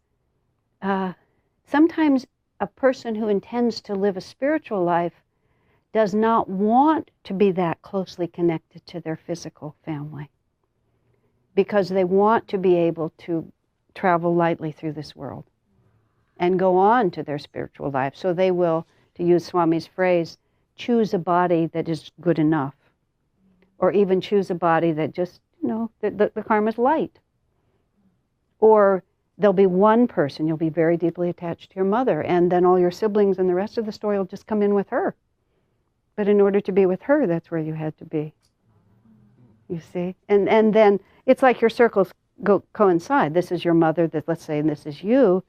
Sometimes a person who intends to live a spiritual life does not want to be that closely connected to their physical family because they want to be able to travel lightly through this world and go on to their spiritual life. So they will, to use Swami's phrase, choose a body that is good enough, or even choose a body that just, you know, the karma's light. Or there'll be one person, you'll be very deeply attached to your mother, and then all your siblings and the rest of the story will just come in with her. But in order to be with her, that's where you had to be. You see? And then it's like your circles coincide. This is your mother, let's say, and this is you.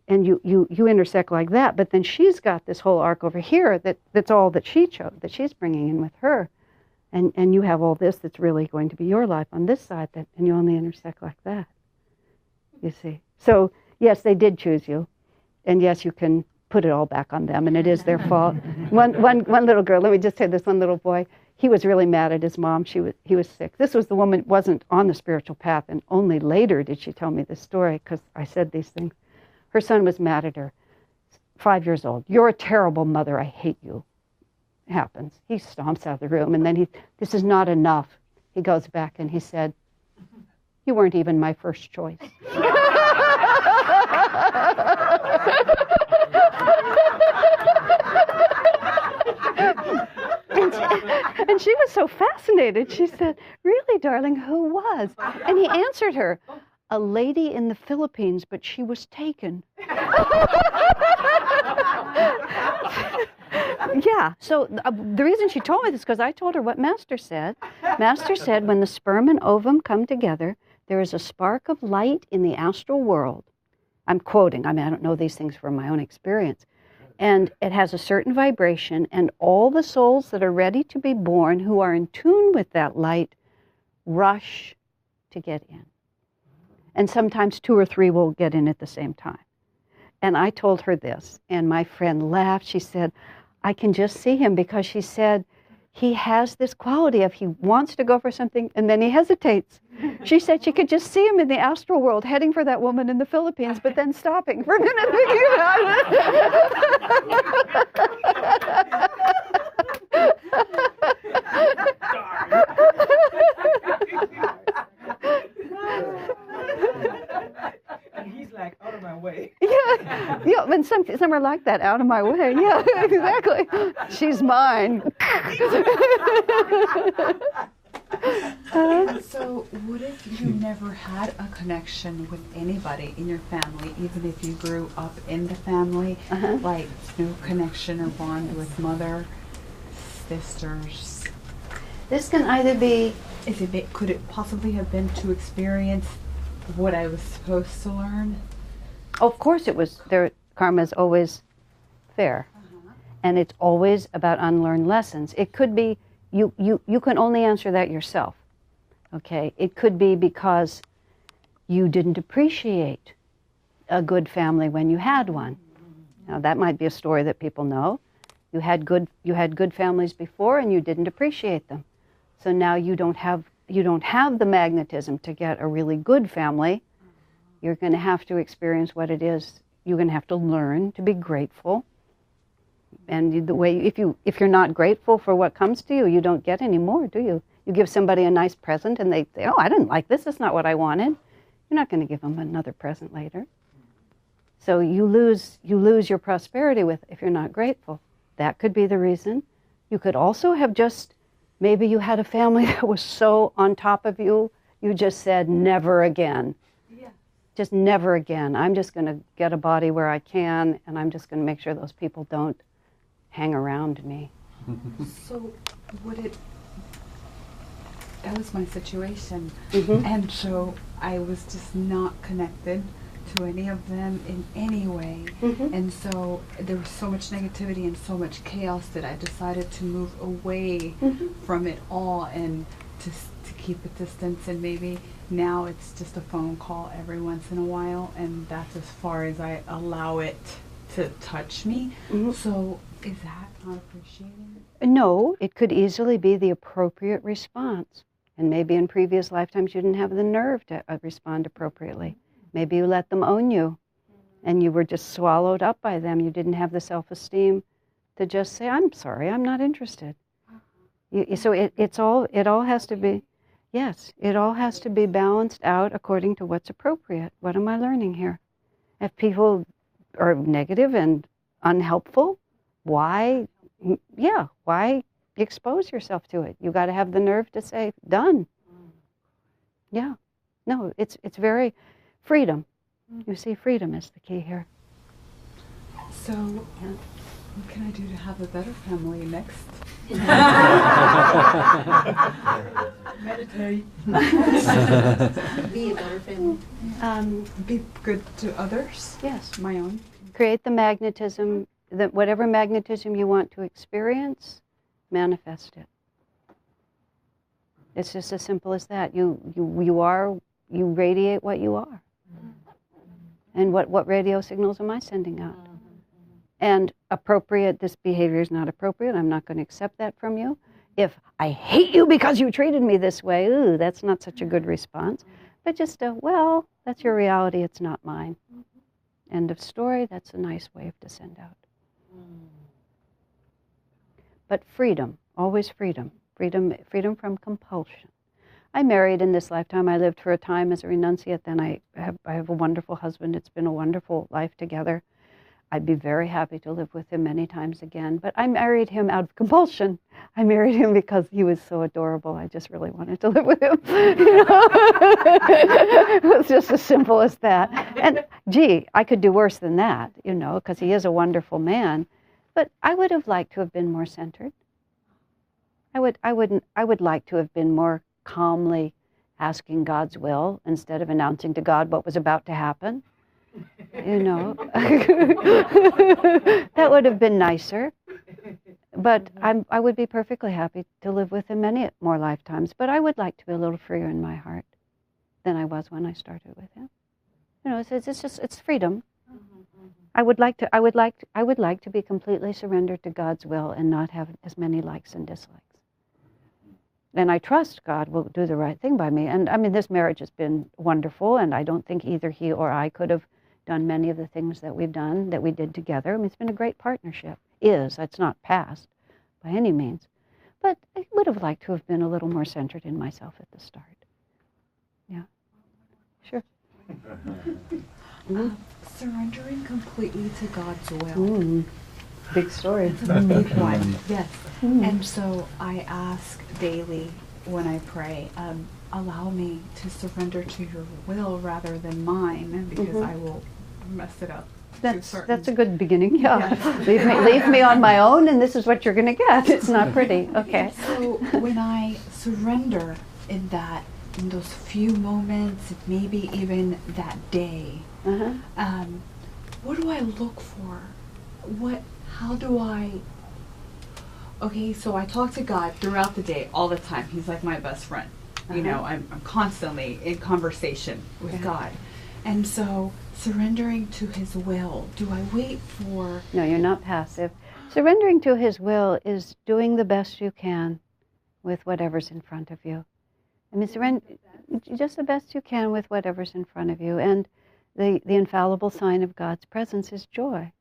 And you intersect like that, but then she's got this whole arc over here that's all that she chose, that she's bringing in with her. And you have all this that's really going to be your life on this side, and you only intersect like that, you see. So, yes, they did choose you. And yes, you can put it all back on them, and it is their fault. One little girl, let me just say this one little boy, he was really mad at his mom. He was sick. This was the woman who wasn't on the spiritual path, and only later did she tell me this story, because I said these things. Her son was mad at her, 5 years old. "You're a terrible mother. I hate you." It happens. He stomps out of the room, and then this is not enough. He goes back and he said, "You weren't even my first choice." And she was so fascinated. She said, "Really, darling, who was?" And he answered her, "A lady in the Philippines, but she was taken." Yeah, so the reason she told me this is because I told her what Master said. Master said when the sperm and ovum come together, there is a spark of light in the astral world. I'm quoting, I don't know these things from my own experience. And it has a certain vibration, and all the souls that are ready to be born who are in tune with that light rush to get in. And sometimes 2 or 3 will get in at the same time. And I told her this, and my friend laughed. She said, "I can just see him," because she said, he has this quality of he wants to go for something and then he hesitates. She said she could just see him in the astral world heading for that woman in the Philippines, but then stopping for a minute thinking about And he's like, "Out of my way." Yeah, and some are like that, out of my way. Yeah, exactly. She's mine. So what if you never had a connection with anybody in your family, even if you grew up in the family, like no connection or bond with mother, sisters? This can either be... Could it possibly have been to experience what I was supposed to learn? Of course it was. Karma is always fair. And it's always about unlearned lessons. It could be, you can only answer that yourself. Okay? It could be because you didn't appreciate a good family when you had one. Now that might be a story that people know. You had good families before and you didn't appreciate them. So now you don't have the magnetism to get a really good family. You're going to have to experience what it is. You're going to have to learn to be grateful. And the way, if you're not grateful for what comes to you, you don't get any more, do you? You give somebody a nice present and they say, "Oh, I didn't like this. It's not what I wanted." You're not going to give them another present later. So you lose your prosperity if you're not grateful. That could be the reason. You could also have maybe you had a family that was so on top of you, you just said, "Never again." Yeah. Just never again. I'm just going to get a body where I can, and I'm just going to make sure those people don't hang around me. So that was my situation. And so I was just not connected to any of them in any way. And so there was so much negativity and so much chaos that I decided to move away from it all and to keep a distance. And maybe now it's just a phone call every once in a while, and that's as far as I allow it to touch me. So is that not appreciating it? No, it could easily be the appropriate response. And maybe in previous lifetimes you didn't have the nerve to respond appropriately. Maybe you let them own you and you were just swallowed up by them. You didn't have the self-esteem to just say, "I'm sorry, I'm not interested." So it all has to be, yes, it all has to be balanced out according to what's appropriate. What am I learning here? If people are negative and unhelpful, why expose yourself to it? You got to have the nerve to say, "Done." Yeah. No, it's very freedom. You see, freedom is the key here. So what can I do to have a better family next? Meditate. Be a better family. Be good to others? Yes. My own? Create the magnetism, whatever magnetism you want to experience, manifest it. It's just as simple as that. You radiate what you are. And what radio signals am I sending out? And appropriate, this behavior is not appropriate, I'm not going to accept that from you. If I hate you because you treated me this way, ooh, that's not such a good response. But just well, that's your reality, it's not mine. End of story, that's a nice way to send out. But freedom, always freedom. Freedom from compulsion. I married in this lifetime. I lived for a time as a renunciate. Then I have a wonderful husband. It's been a wonderful life together. I'd be very happy to live with him many times again. But I married him out of compulsion. I married him because he was so adorable. I just really wanted to live with him. You know? It was just as simple as that. And gee, I could do worse than that, you know, because he is a wonderful man. But I would have liked to have been more centered. I would like to have been more calmly asking God's will instead of announcing to God what was about to happen. You know, that would have been nicer. But I would be perfectly happy to live with him many more lifetimes. But I would like to be a little freer in my heart than I was when I started with him. You know, it's freedom. I would like to be completely surrendered to God's will and not have as many likes and dislikes. And I trust God will do the right thing by me. And I mean, this marriage has been wonderful, and I don't think either he or I could have done many of the things that we've done, that we did together. I mean, it's been a great partnership. It's not past by any means. But I would have liked to have been a little more centered in myself at the start. Yeah. Sure. Surrendering completely to God's will. Big story. It's a big one, yes. And so I ask daily when I pray, allow me to surrender to your will rather than mine, because I will mess it up. That's a good beginning, yeah. Leave me on my own, and this is what you're going to get. It's not pretty. Okay. So when I surrender in those few moments, maybe even that day, what do I look for? How do I... Okay, so I talk to God throughout the day, all the time. He's like my best friend. You know, I'm constantly in conversation with God. And so, surrendering to his will, do I wait for... No, you're not passive. Surrendering to his will is doing the best you can with whatever's in front of you. I mean, surrender just the best you can with whatever's in front of you. And the infallible sign of God's presence is joy.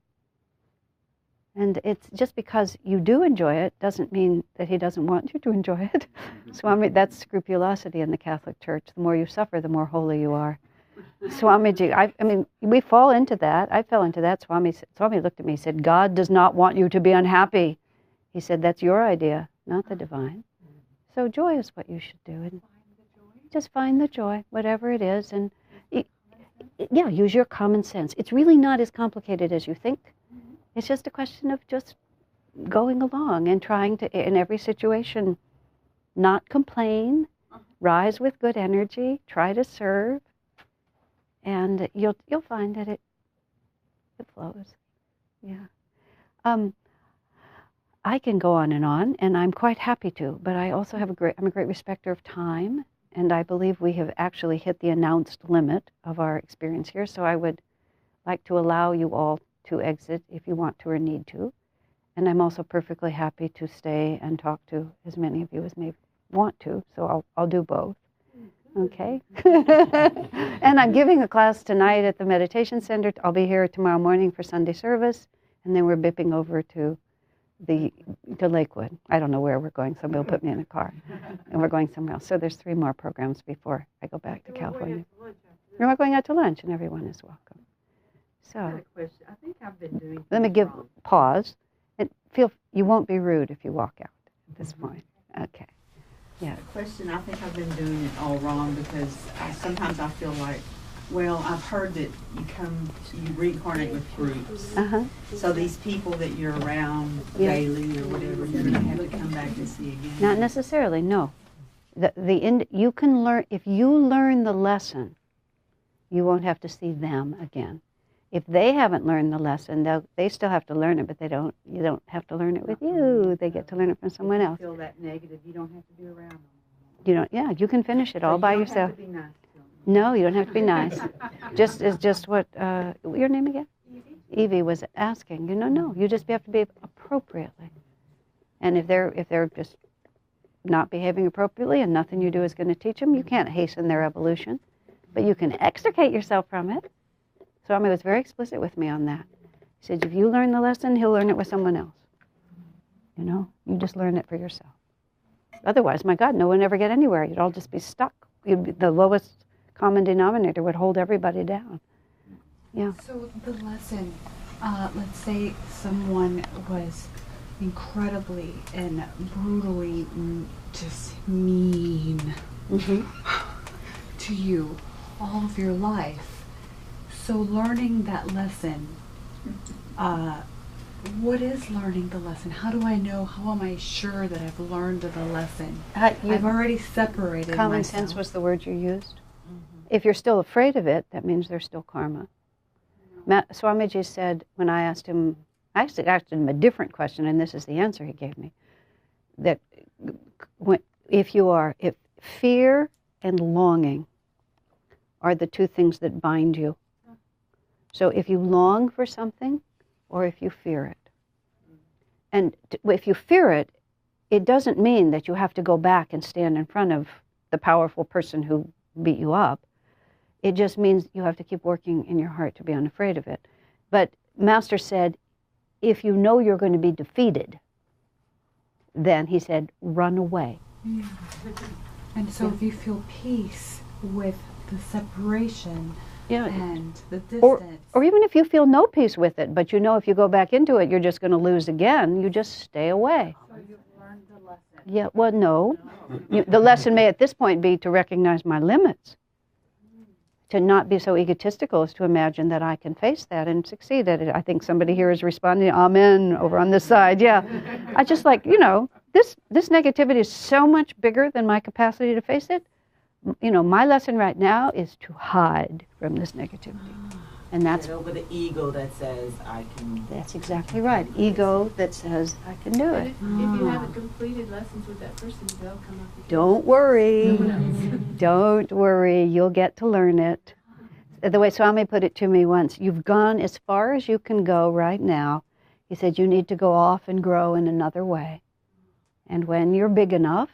And it's just because you do enjoy it doesn't mean that he doesn't want you to enjoy it. Swami, that's scrupulosity in the Catholic Church. The more you suffer, the more holy you are. Swamiji, I mean, we fall into that. I fell into that. Swami looked at me and said, God does not want you to be unhappy. He said, that's your idea, not the divine. So joy is what you should do. And just find the joy, whatever it is. And yeah, use your common sense. It's really not as complicated as you think. It's just a question of just going along and trying to, in every situation, not complain, rise with good energy, try to serve, and you'll find that it flows. Yeah. I can go on, and I'm quite happy to, but I also I'm a great respecter of time, and I believe we have actually hit the announced limit of our experience here, so I would like to allow you all to exit if you want to or need to. And I'm also perfectly happy to stay and talk to as many of you as may want to, so I'll do both. Okay? And I'm giving a class tonight at the Meditation Center. I'll be here tomorrow morning for Sunday service, and then we're bipping over to Lakewood. I don't know where we're going, somebody will put me in a car. And we're going somewhere else. So there's 3 more programs before I go back to California. We're going out to lunch, and everyone is welcome. So, I got a question. I think I've been doing let me give pause, and you won't be rude if you walk out at this point. Okay. Yeah. The question, I think I've been doing it all wrong, because sometimes I feel like, well, I've heard that you reincarnate with groups. So these people that you're around daily or whatever, you're going to have to come back and see again. Not necessarily, no. You can learn, if you learn the lesson, you won't have to see them again. If they haven't learned the lesson, they still have to learn it, but you don't have to learn it with you. They get to learn it from someone else. Feel that negative, you don't have to be around them. You don't. Yeah, you can finish it all by yourself. You don't have to be nice to them. No, you don't have to be nice. Just what your name again? Evie was asking. No, you just have to behave appropriately. And if they're just not behaving appropriately and nothing you do is going to teach them, you can't hasten their evolution, but you can extricate yourself from it. Swami was very explicit with me on that. He said, if you learn the lesson, he'll learn it with someone else. You just learn it for yourself. Otherwise, my God, no one would ever get anywhere. You'd all just be stuck. The lowest common denominator would hold everybody down. Yeah. So the lesson, let's say someone was incredibly and brutally just mean to you all of your life. So learning that lesson, what is learning the lesson? How do I know? How am I sure that I've learned the lesson? I've already separated Common myself. sense was the word you used. If you're still afraid of it, that means there's still karma. Swamiji said, when I asked him, I actually asked him a different question, and this is the answer he gave me, that if fear and longing are the two things that bind you. So if you long for something, or if you fear it. And if you fear it, it doesn't mean that you have to go back and stand in front of the powerful person who beat you up. It just means you have to keep working in your heart to be unafraid of it. But Master said, if you know you're going to be defeated, then he said, run away. Yeah. And so if you feel peace with the separation and the distance. Or even if you feel no peace with it, but if you go back into it, you're just going to lose again, you just stay away. So you've learned the lesson. Yeah, well, no. The lesson may at this point be to recognize my limits. To not be so egotistical as to imagine that I can face that and succeed at it. I think somebody here is responding, amen, over on this side. Yeah. I just this negativity is so much bigger than my capacity to face it. My lesson right now is to hide from this negativity. And that's over the ego that says I can. That's exactly right. Ego that says I can do it. If you haven't completed lessons with that person, they'll come up again. Don't worry. Don't worry. You'll get to learn it. The way Swami put it to me once, you've gone as far as you can go right now. He said you need to go off and grow in another way. And when you're big enough,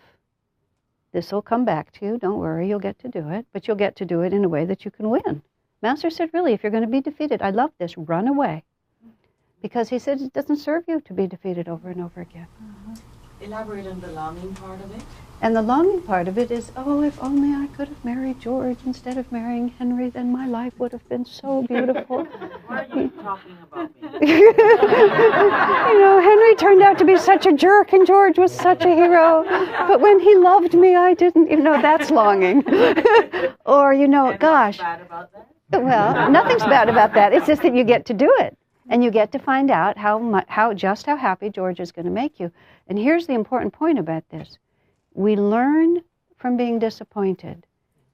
this will come back to you. Don't worry. You'll get to do it. But you'll get to do it in a way that you can win. Master said, really, if you're going to be defeated, I love this, run away. Because he said it doesn't serve you to be defeated over and over again. Elaborate on the longing part of it. And the longing part of it is, if only I could have married George instead of marrying Henry, then my life would have been so beautiful. Why are you talking about me? Henry turned out to be such a jerk and George was such a hero. But when he loved me, I didn't, that's longing. Or, gosh. Bad about that? Well, nothing's bad about that. It's just that you get to do it. And you get to find out how happy George is going to make you. And here's the important point about this. We learn from being disappointed,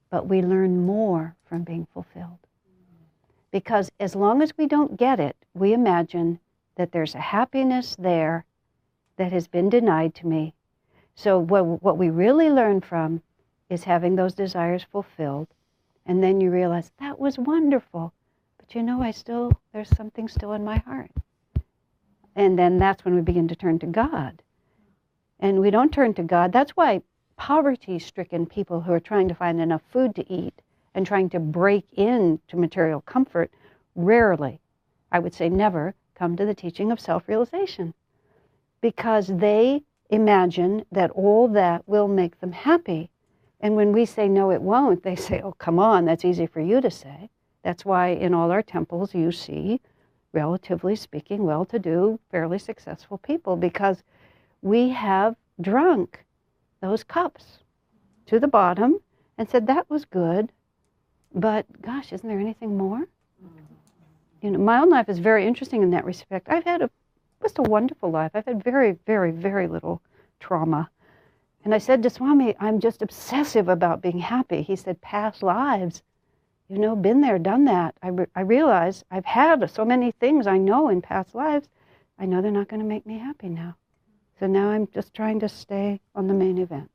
but we learn more from being fulfilled. Because as long as we don't get it, we imagine that there's a happiness there that has been denied to me. So what we really learn from is having those desires fulfilled. And then you realize, that was wonderful. But there's something still in my heart. And then that's when we begin to turn to God. And we don't turn to God. That's why poverty-stricken people who are trying to find enough food to eat and trying to break into material comfort rarely, I would say never, come to the teaching of self-realization. Because they imagine that all that will make them happy. And when we say, no, it won't, they say, oh, come on, that's easy for you to say. That's why in all our temples you see, relatively speaking, well-to-do, fairly successful people, because we have drunk those cups to the bottom and said, that was good, but gosh, isn't there anything more? My own life is very interesting in that respect. I've had just a wonderful life. I've had very, very, very little trauma. And I said to Swami, I'm just obsessive about being happy. He said, past lives. Been there, done that. I realize I've had so many things I know in past lives. I know they're not going to make me happy now. So now I'm just trying to stay on the main event.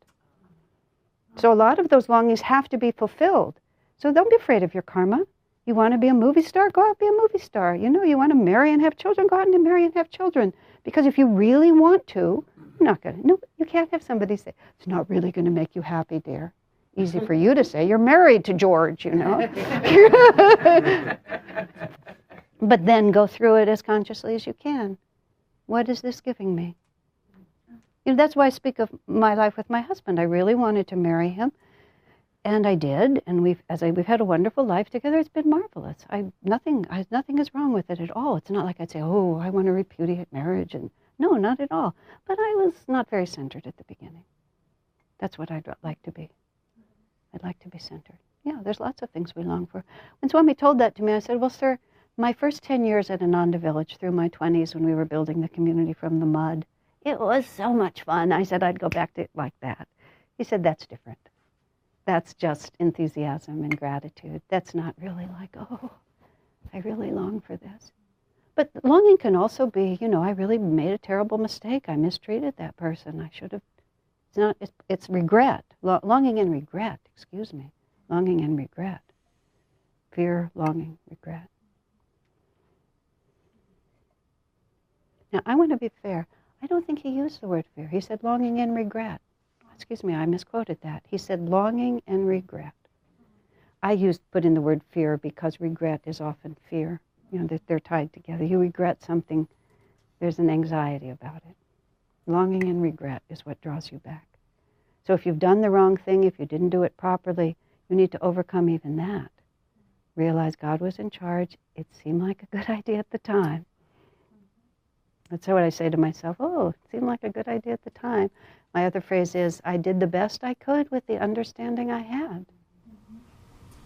So a lot of those longings have to be fulfilled. So don't be afraid of your karma. You want to be a movie star? Go out and be a movie star. You know, you want to marry and have children? Go out and marry and have children. Because if you really want to, you're not going to. No, you can't have somebody say, it's not really going to make you happy, dear. Easy for you to say. You're married to George, you know. But then go through it as consciously as you can. What is this giving me? You know, that's why I speak of my life with my husband. I really wanted to marry him. And I did, and we've had a wonderful life together. It's been marvelous. Nothing is wrong with it at all. It's not like I'd say, oh, I want to repudiate marriage, and no, not at all. But I was not very centered at the beginning. That's what I'd like to be. I'd like to be centered. Yeah, there's lots of things we long for. When Swami told that to me, I said, well, sir, my first 10 years at Ananda Village, through my 20s when we were building the community from the mud, it was so much fun. I said I'd go back to it like that. He said, that's different. That's just enthusiasm and gratitude. That's not really like, oh, I really long for this. But longing can also be, you know, I really made a terrible mistake. I mistreated that person. I should have. It's regret. Longing and regret, excuse me. Longing and regret. Fear, longing, regret. Now, I want to be fair. I don't think he used the word fear. He said longing and regret. Excuse me, I misquoted that. He said longing and regret. I put in the word fear because regret is often fear. You know, they're tied together. You regret something, there's an anxiety about it. Longing and regret is what draws you back. So if you've done the wrong thing, if you didn't do it properly, you need to overcome even that. Realize God was in charge. It seemed like a good idea at the time. That's what I say to myself. Oh, it seemed like a good idea at the time. My other phrase is, I did the best I could with the understanding I had.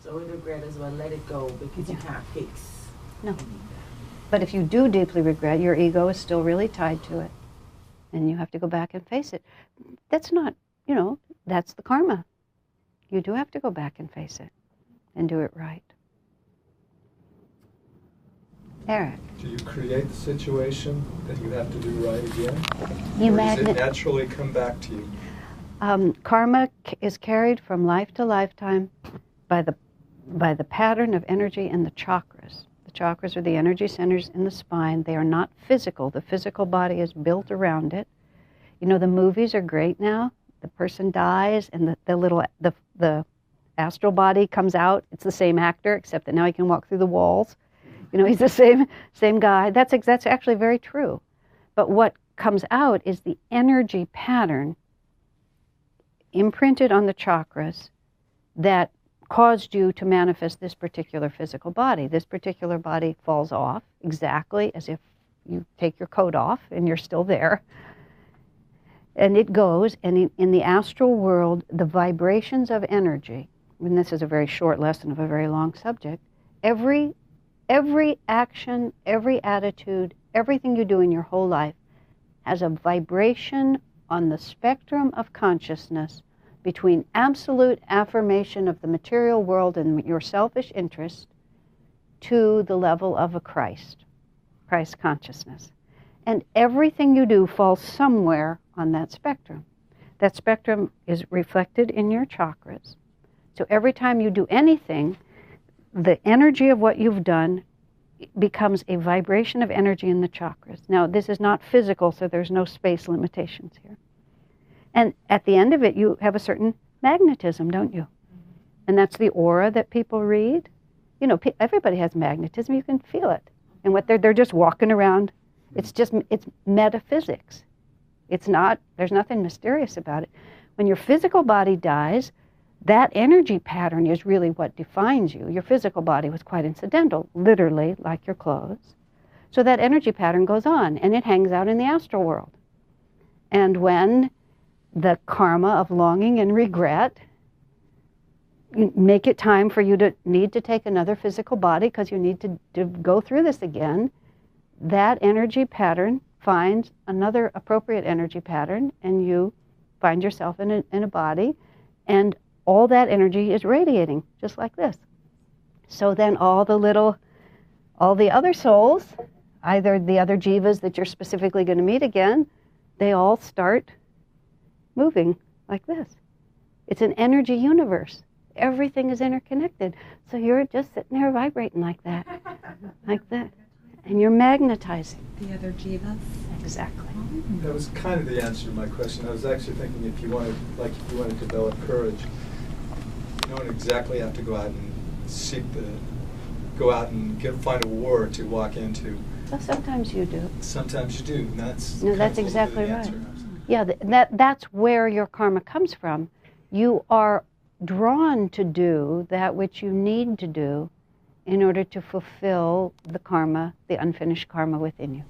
So with regret as well, let it go, because you can't fix. No. But if you do deeply regret, your ego is still really tied to it. And you have to go back and face it. That's not, you know, that's the karma. You do have to go back and face it and do it right. Eric. Do you create the situation that you have to do right again? Or does it naturally come back to you? Karma is carried from life to lifetime by the pattern of energy in the chakras. The chakras are the energy centers in the spine. They are not physical. The physical body is built around it. You know, the movies are great now. The person dies and the astral body comes out. It's the same actor, except that now he can walk through the walls. You know, he's the same guy. That's actually very true. But what comes out is the energy pattern imprinted on the chakras that caused you to manifest this particular physical body. This particular body falls off exactly as if you take your coat off and you're still there. And it goes, and in the astral world, the vibrations of energy, and this is a very short lesson of a very long subject, every action, every attitude, everything you do in your whole life has a vibration on the spectrum of consciousness between absolute affirmation of the material world and your selfish interest to the level of a Christ consciousness. And everything you do falls somewhere on that spectrum. That spectrum is reflected in your chakras. So every time you do anything, the energy of what you've done becomes a vibration of energy in the chakras. Now, this is not physical, so there's no space limitations here. And at the end of it, you have a certain magnetism, don't you? And that's the aura that people read. You know, everybody has magnetism. You can feel it. And what they're just walking around. It's metaphysics. It's not, there's nothing mysterious about it. When your physical body dies, that energy pattern is really what defines you. Your physical body was quite incidental, literally, like your clothes. So that energy pattern goes on, and it hangs out in the astral world. And when the karma of longing and regret make it time for you to need to take another physical body because you need to go through this again, that energy pattern finds another appropriate energy pattern, and you find yourself in a body, and all that energy is radiating, just like this. So then all the other souls, either the other jivas that you're specifically going to meet again, they all start moving like this. It's an energy universe. Everything is interconnected. So you're just sitting there vibrating like that, like that. And you're magnetizing. The other jivas. Exactly. That was kind of the answer to my question. I was actually thinking if you want to develop courage, you don't exactly have to go out and find a war to walk into. Well, sometimes you do. Sometimes you do. And that's exactly right. Answer. Yeah, that's where your karma comes from. You are drawn to do that which you need to do in order to fulfill the karma, the unfinished karma within you.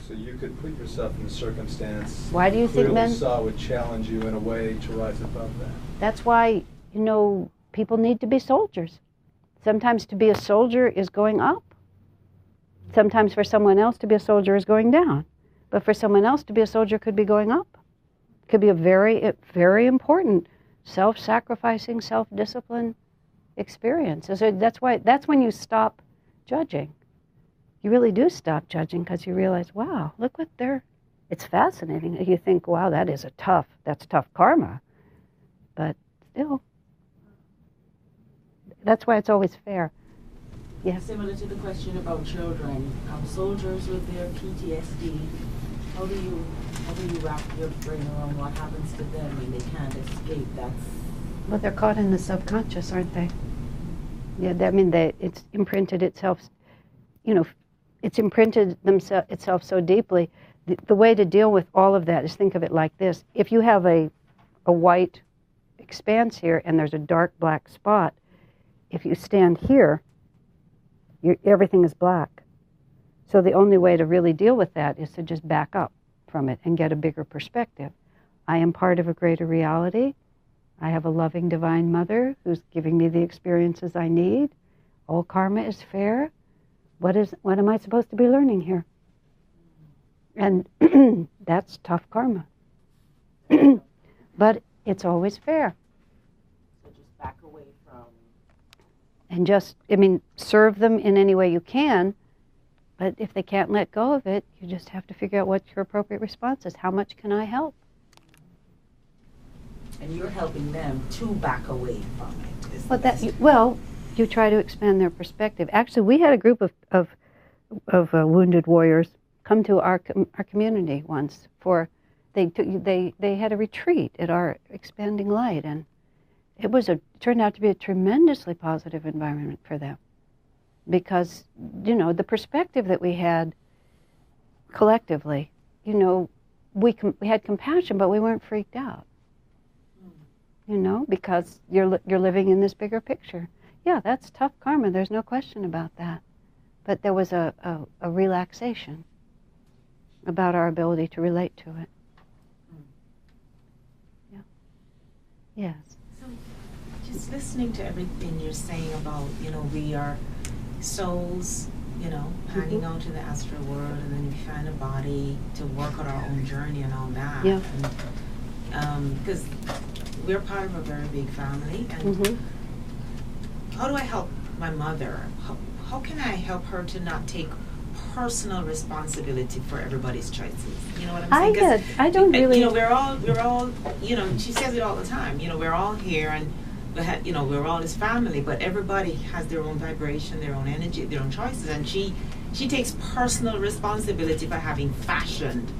So you could put yourself in a circumstance Why do you think men saw would challenge you in a way to rise above that? That's why, people need to be soldiers. Sometimes to be a soldier is going up. Sometimes for someone else to be a soldier is going down. But for someone else to be a soldier could be going up. It could be a very, very important self-sacrificing, self-discipline experience. So that's when you stop judging. You really do stop judging because you realize, wow, look what it's fascinating. You think, wow, that's tough karma. But still, that's why it's always fair. Yes. Similar to the question about children, soldiers with their PTSD, how do you wrap your brain around what happens to them when they can't escape? Well, they're caught in the subconscious, aren't they? Yeah, it's imprinted itself. It's imprinted itself so deeply. The way to deal with all of that is think of it like this: if you have a white expanse here and there's a dark black spot, if you stand here, everything is black. So the only way to really deal with that is to just back up from it and get a bigger perspective. I am part of a greater reality. I have a loving divine mother who's giving me the experiences I need. All karma is fair. What am I supposed to be learning here? And that's tough karma. But it's always fair. So just back away from... And serve them in any way you can. But if they can't let go of it, you just have to figure out what your appropriate response is. How much can I help? And you're helping them to back away from it. You try to expand their perspective. Actually, we had a group of wounded warriors come to our community once they had a retreat at our Expanding Light, and it turned out to be a tremendously positive environment for them, because the perspective that we had collectively, we had compassion, but we weren't freaked out. Because you're living in this bigger picture. Yeah, that's tough karma. There's no question about that. But there was a relaxation about our ability to relate to it. Yeah. Yes. So, just listening to everything you're saying about, we are souls, hanging out in the astral world, and then we find a body to work on our own journey and all that. Yeah. Because we're part of a very big family, and how do I help my mother? How can I help her to not take personal responsibility for everybody's choices? You know what I'm saying? I don't really. We're all. She says it all the time. We're all here, and we're all this family. But everybody has their own vibration, their own energy, their own choices, and she takes personal responsibility for having fashioned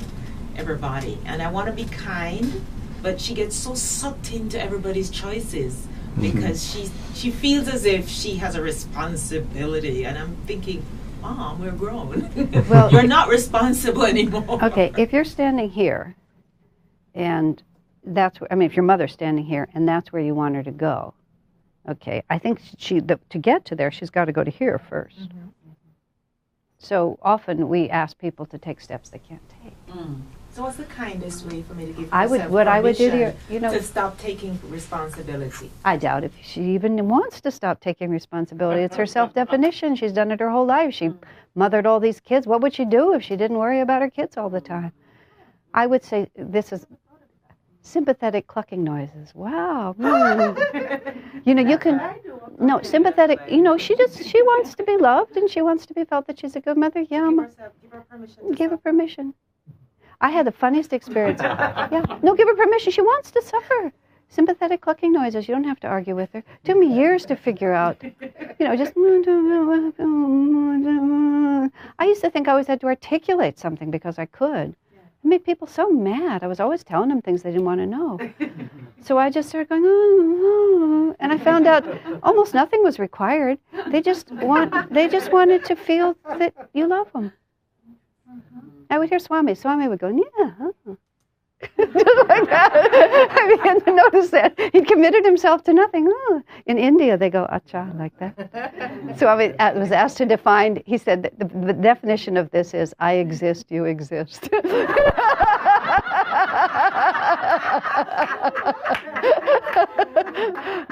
everybody. And I want to be kind, but she gets so sucked into everybody's choices because she feels as if she has a responsibility, and I'm thinking, Mom, we're grown. Well, you're not responsible anymore. Okay, if you're standing here, and if your mother's standing here, and that's where you want her to go, okay, I think to get to there, she's got to go to here first. So often we ask people to take steps they can't take. So what's the kindest way for me to give what I would do to to stop taking responsibility? I doubt if she even wants to stop taking responsibility. It's her self-definition. She's done it her whole life. She mothered all these kids. What would she do if she didn't worry about her kids all the time? I would say this is sympathetic clucking noises. Wow. You can, sympathetic, she wants to be loved and she wants to be felt that she's a good mother. Yeah. Give her permission. Give her permission. I had the funniest experience. Yeah. No, give her permission. She wants to suffer. sympathetic clucking noises. You don't have to argue with her. It took me years to figure out, just. I used to think I always had to articulate something because I could. It made people so mad. I was always telling them things they didn't want to know. So I just started going, and I found out almost nothing was required. They just wanted to feel that you love them. I would hear Swami. Swami would go, yeah. Just like that. I began to notice that. He committed himself to nothing. Oh. In India, they go, Asha, like that. So I was asked to define, he said, that the definition of this is, I exist, you exist.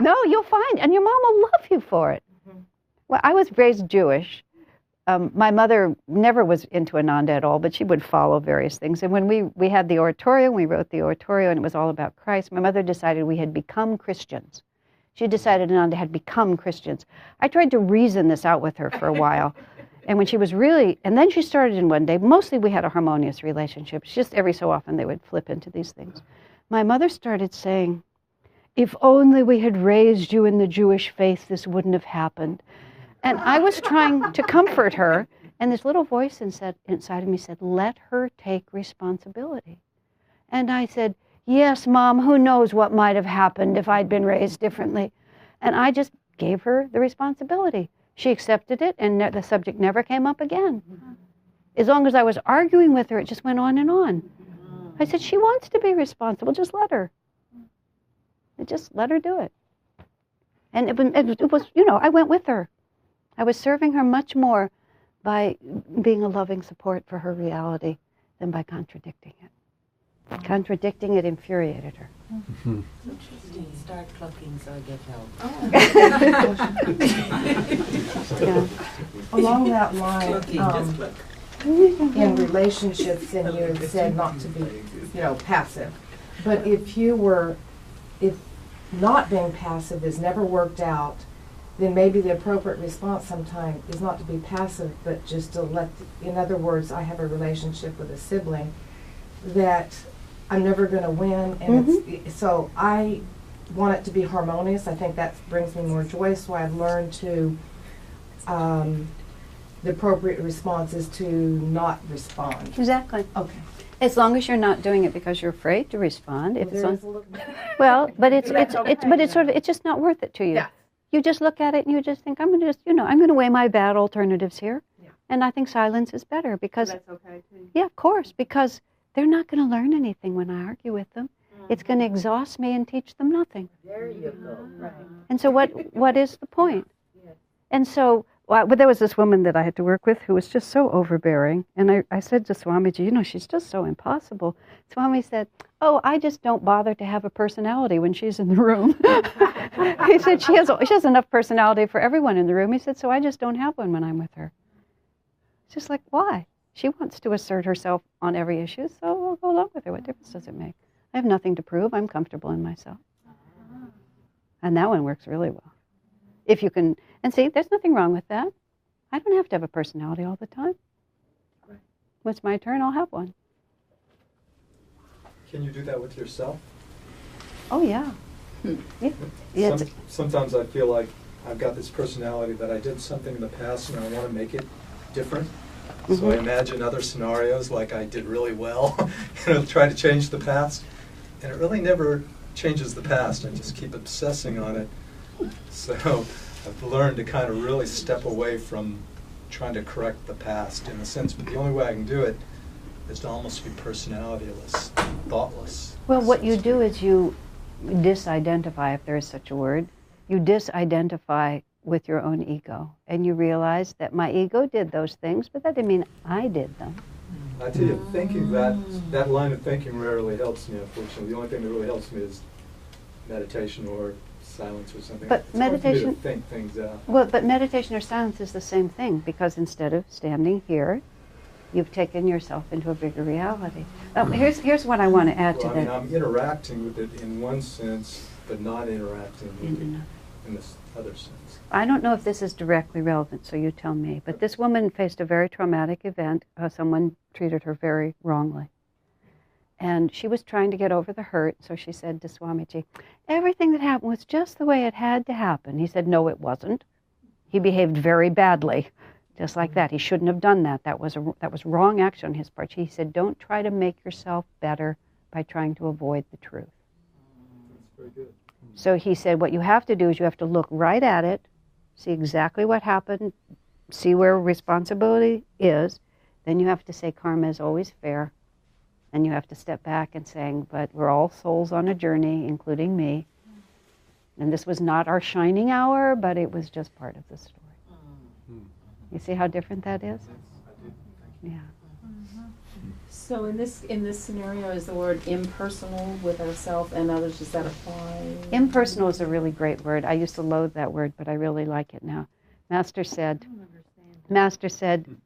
No, you'll find, and your mom will love you for it. Well, I was raised Jewish. My mother never was into Ananda at all, but she would follow various things. And when we had the oratorio, we wrote the oratorio, and it was all about Christ, my mother decided we had become Christians. She decided Ananda had become Christians. I tried to reason this out with her for a while. And when she was and then she started in one day, mostly we had a harmonious relationship. It's just every so often they would flip into these things. My mother started saying, if only we had raised you in the Jewish faith, this wouldn't have happened. And I was trying to comfort her, and this little voice inside of me said, let her take responsibility. And I said, yes, Mom, who knows what might have happened if I'd been raised differently. And I just gave her the responsibility. She accepted it, and the subject never came up again. As long as I was arguing with her, it just went on and on. I said, she wants to be responsible, just let her. Just let her do it. And it was, I went with her. I was serving her much more by being a loving support for her reality than by contradicting it. Contradicting it infuriated her. Interesting. Start clucking so I get help. Yeah. Along that line, Just cluck. in relationships, and you had said not to be, passive. But if not being passive has never worked out, then maybe the appropriate response sometimes is not to be passive, but just to in other words, I have a relationship with a sibling that I'm never going to win, and so I want it to be harmonious. I think that brings me more joy, so I've learned to, the appropriate response is to not respond. Exactly. Okay. As long as you're not doing it because you're afraid to respond. But it's just not worth it to you. Yeah. You just look at it and you just think, I'm going to weigh my bad alternatives here. Yeah. And I think silence is better because, That's okay too. yeah, of course, because they're not going to learn anything when I argue with them. It's going to exhaust me and teach them nothing. There you go. Right. And so what is the point? And so there was this woman that I had to work with who was just so overbearing. And I said to Swamiji, she's just so impossible. Swami said, oh, I just don't bother to have a personality when she's in the room. He said, she has enough personality for everyone in the room. He said, so I just don't have one when I'm with her. It's just like, why? She wants to assert herself on every issue, so I'll go along with her. What difference does it make? I have nothing to prove. I'm comfortable in myself. And that one works really well. If you can, and see, there's nothing wrong with that. I don't have to have a personality all the time. When it's my turn, I'll have one. Can you do that with yourself? Oh, yeah. Yeah. Sometimes I feel like I've got this personality that I did something in the past and I want to make it different. So I imagine other scenarios like I did really well, try to change the past. And it really never changes the past. I just keep obsessing on it. So I've learned to kind of really step away from trying to correct the past in a sense. But the only way I can do it is to almost be personalityless, thoughtless. Well, what you do is you disidentify, if there is such a word. You disidentify with your own ego. And you realize that my ego did those things, but that didn't mean I did them. I tell you, thinking that line of thinking rarely helps me, unfortunately. The only thing that really helps me is meditation or silence or something. But it's meditation, hard for me to think things out. Well, but meditation or silence is the same thing, because instead of standing here, you've taken yourself into a bigger reality. Here's what I want to add to that. I'm interacting with it in one sense, but not interacting with it in this other sense. I don't know if this is directly relevant, so you tell me, but this woman faced a very traumatic event. Someone treated her very wrongly. And she was trying to get over the hurt, so she said to Swamiji, everything that happened was just the way it had to happen. He said, no, it wasn't. He behaved very badly, just like that. He shouldn't have done that. That was wrong action on his part. He said, don't try to make yourself better by trying to avoid the truth. That's very good. So he said, what you have to do is you have to look right at it, see exactly what happened, see where responsibility is. Then you have to say karma is always fair. And you have to step back and saying, but we're all souls on a journey, including me. And this was not our shining hour, but it was just part of the story. You see how different that is? Yeah. So in this scenario, is the word impersonal with ourselves and others, does that apply? Impersonal is a really great word. I used to loathe that word, but I really like it now. Master said,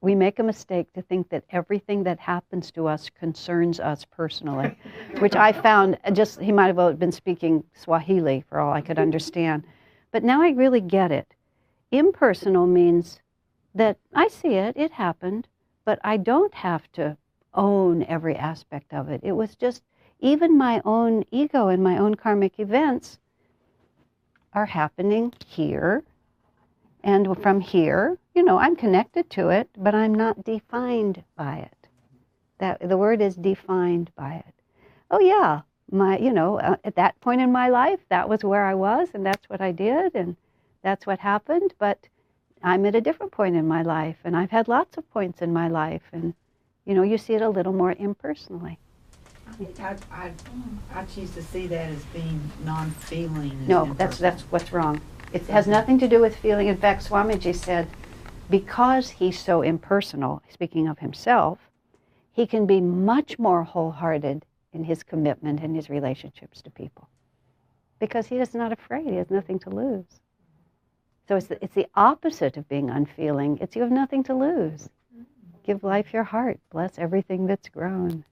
we make a mistake to think that everything that happens to us concerns us personally, which I found he might have been speaking Swahili for all I could understand. But now I really get it. Impersonal means that I see it, it happened, but I don't have to own every aspect of it. It was just, even my own ego and my own karmic events are happening here. And from here, I'm connected to it, but I'm not defined by it. The word is defined by it. Oh yeah, at that point in my life, that was where I was, and that's what I did, and that's what happened. But I'm at a different point in my life, and I've had lots of points in my life, and you see it a little more impersonally. I think I choose to see that as being non-feeling. No, that's what's wrong. It has nothing to do with feeling. In fact, Swamiji said, because he's so impersonal, speaking of himself, he can be much more wholehearted in his commitment and his relationships to people. Because he is not afraid. He has nothing to lose. So it's the opposite of being unfeeling. It's you have nothing to lose. Give life your heart. Bless everything that's grown.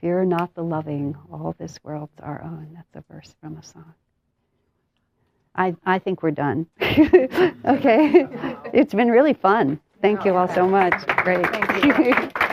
Fear not the loving. All this world's our own. That's a verse from a song. I think we're done. Okay. It's been really fun. Thank you all so much. Great. Thank you.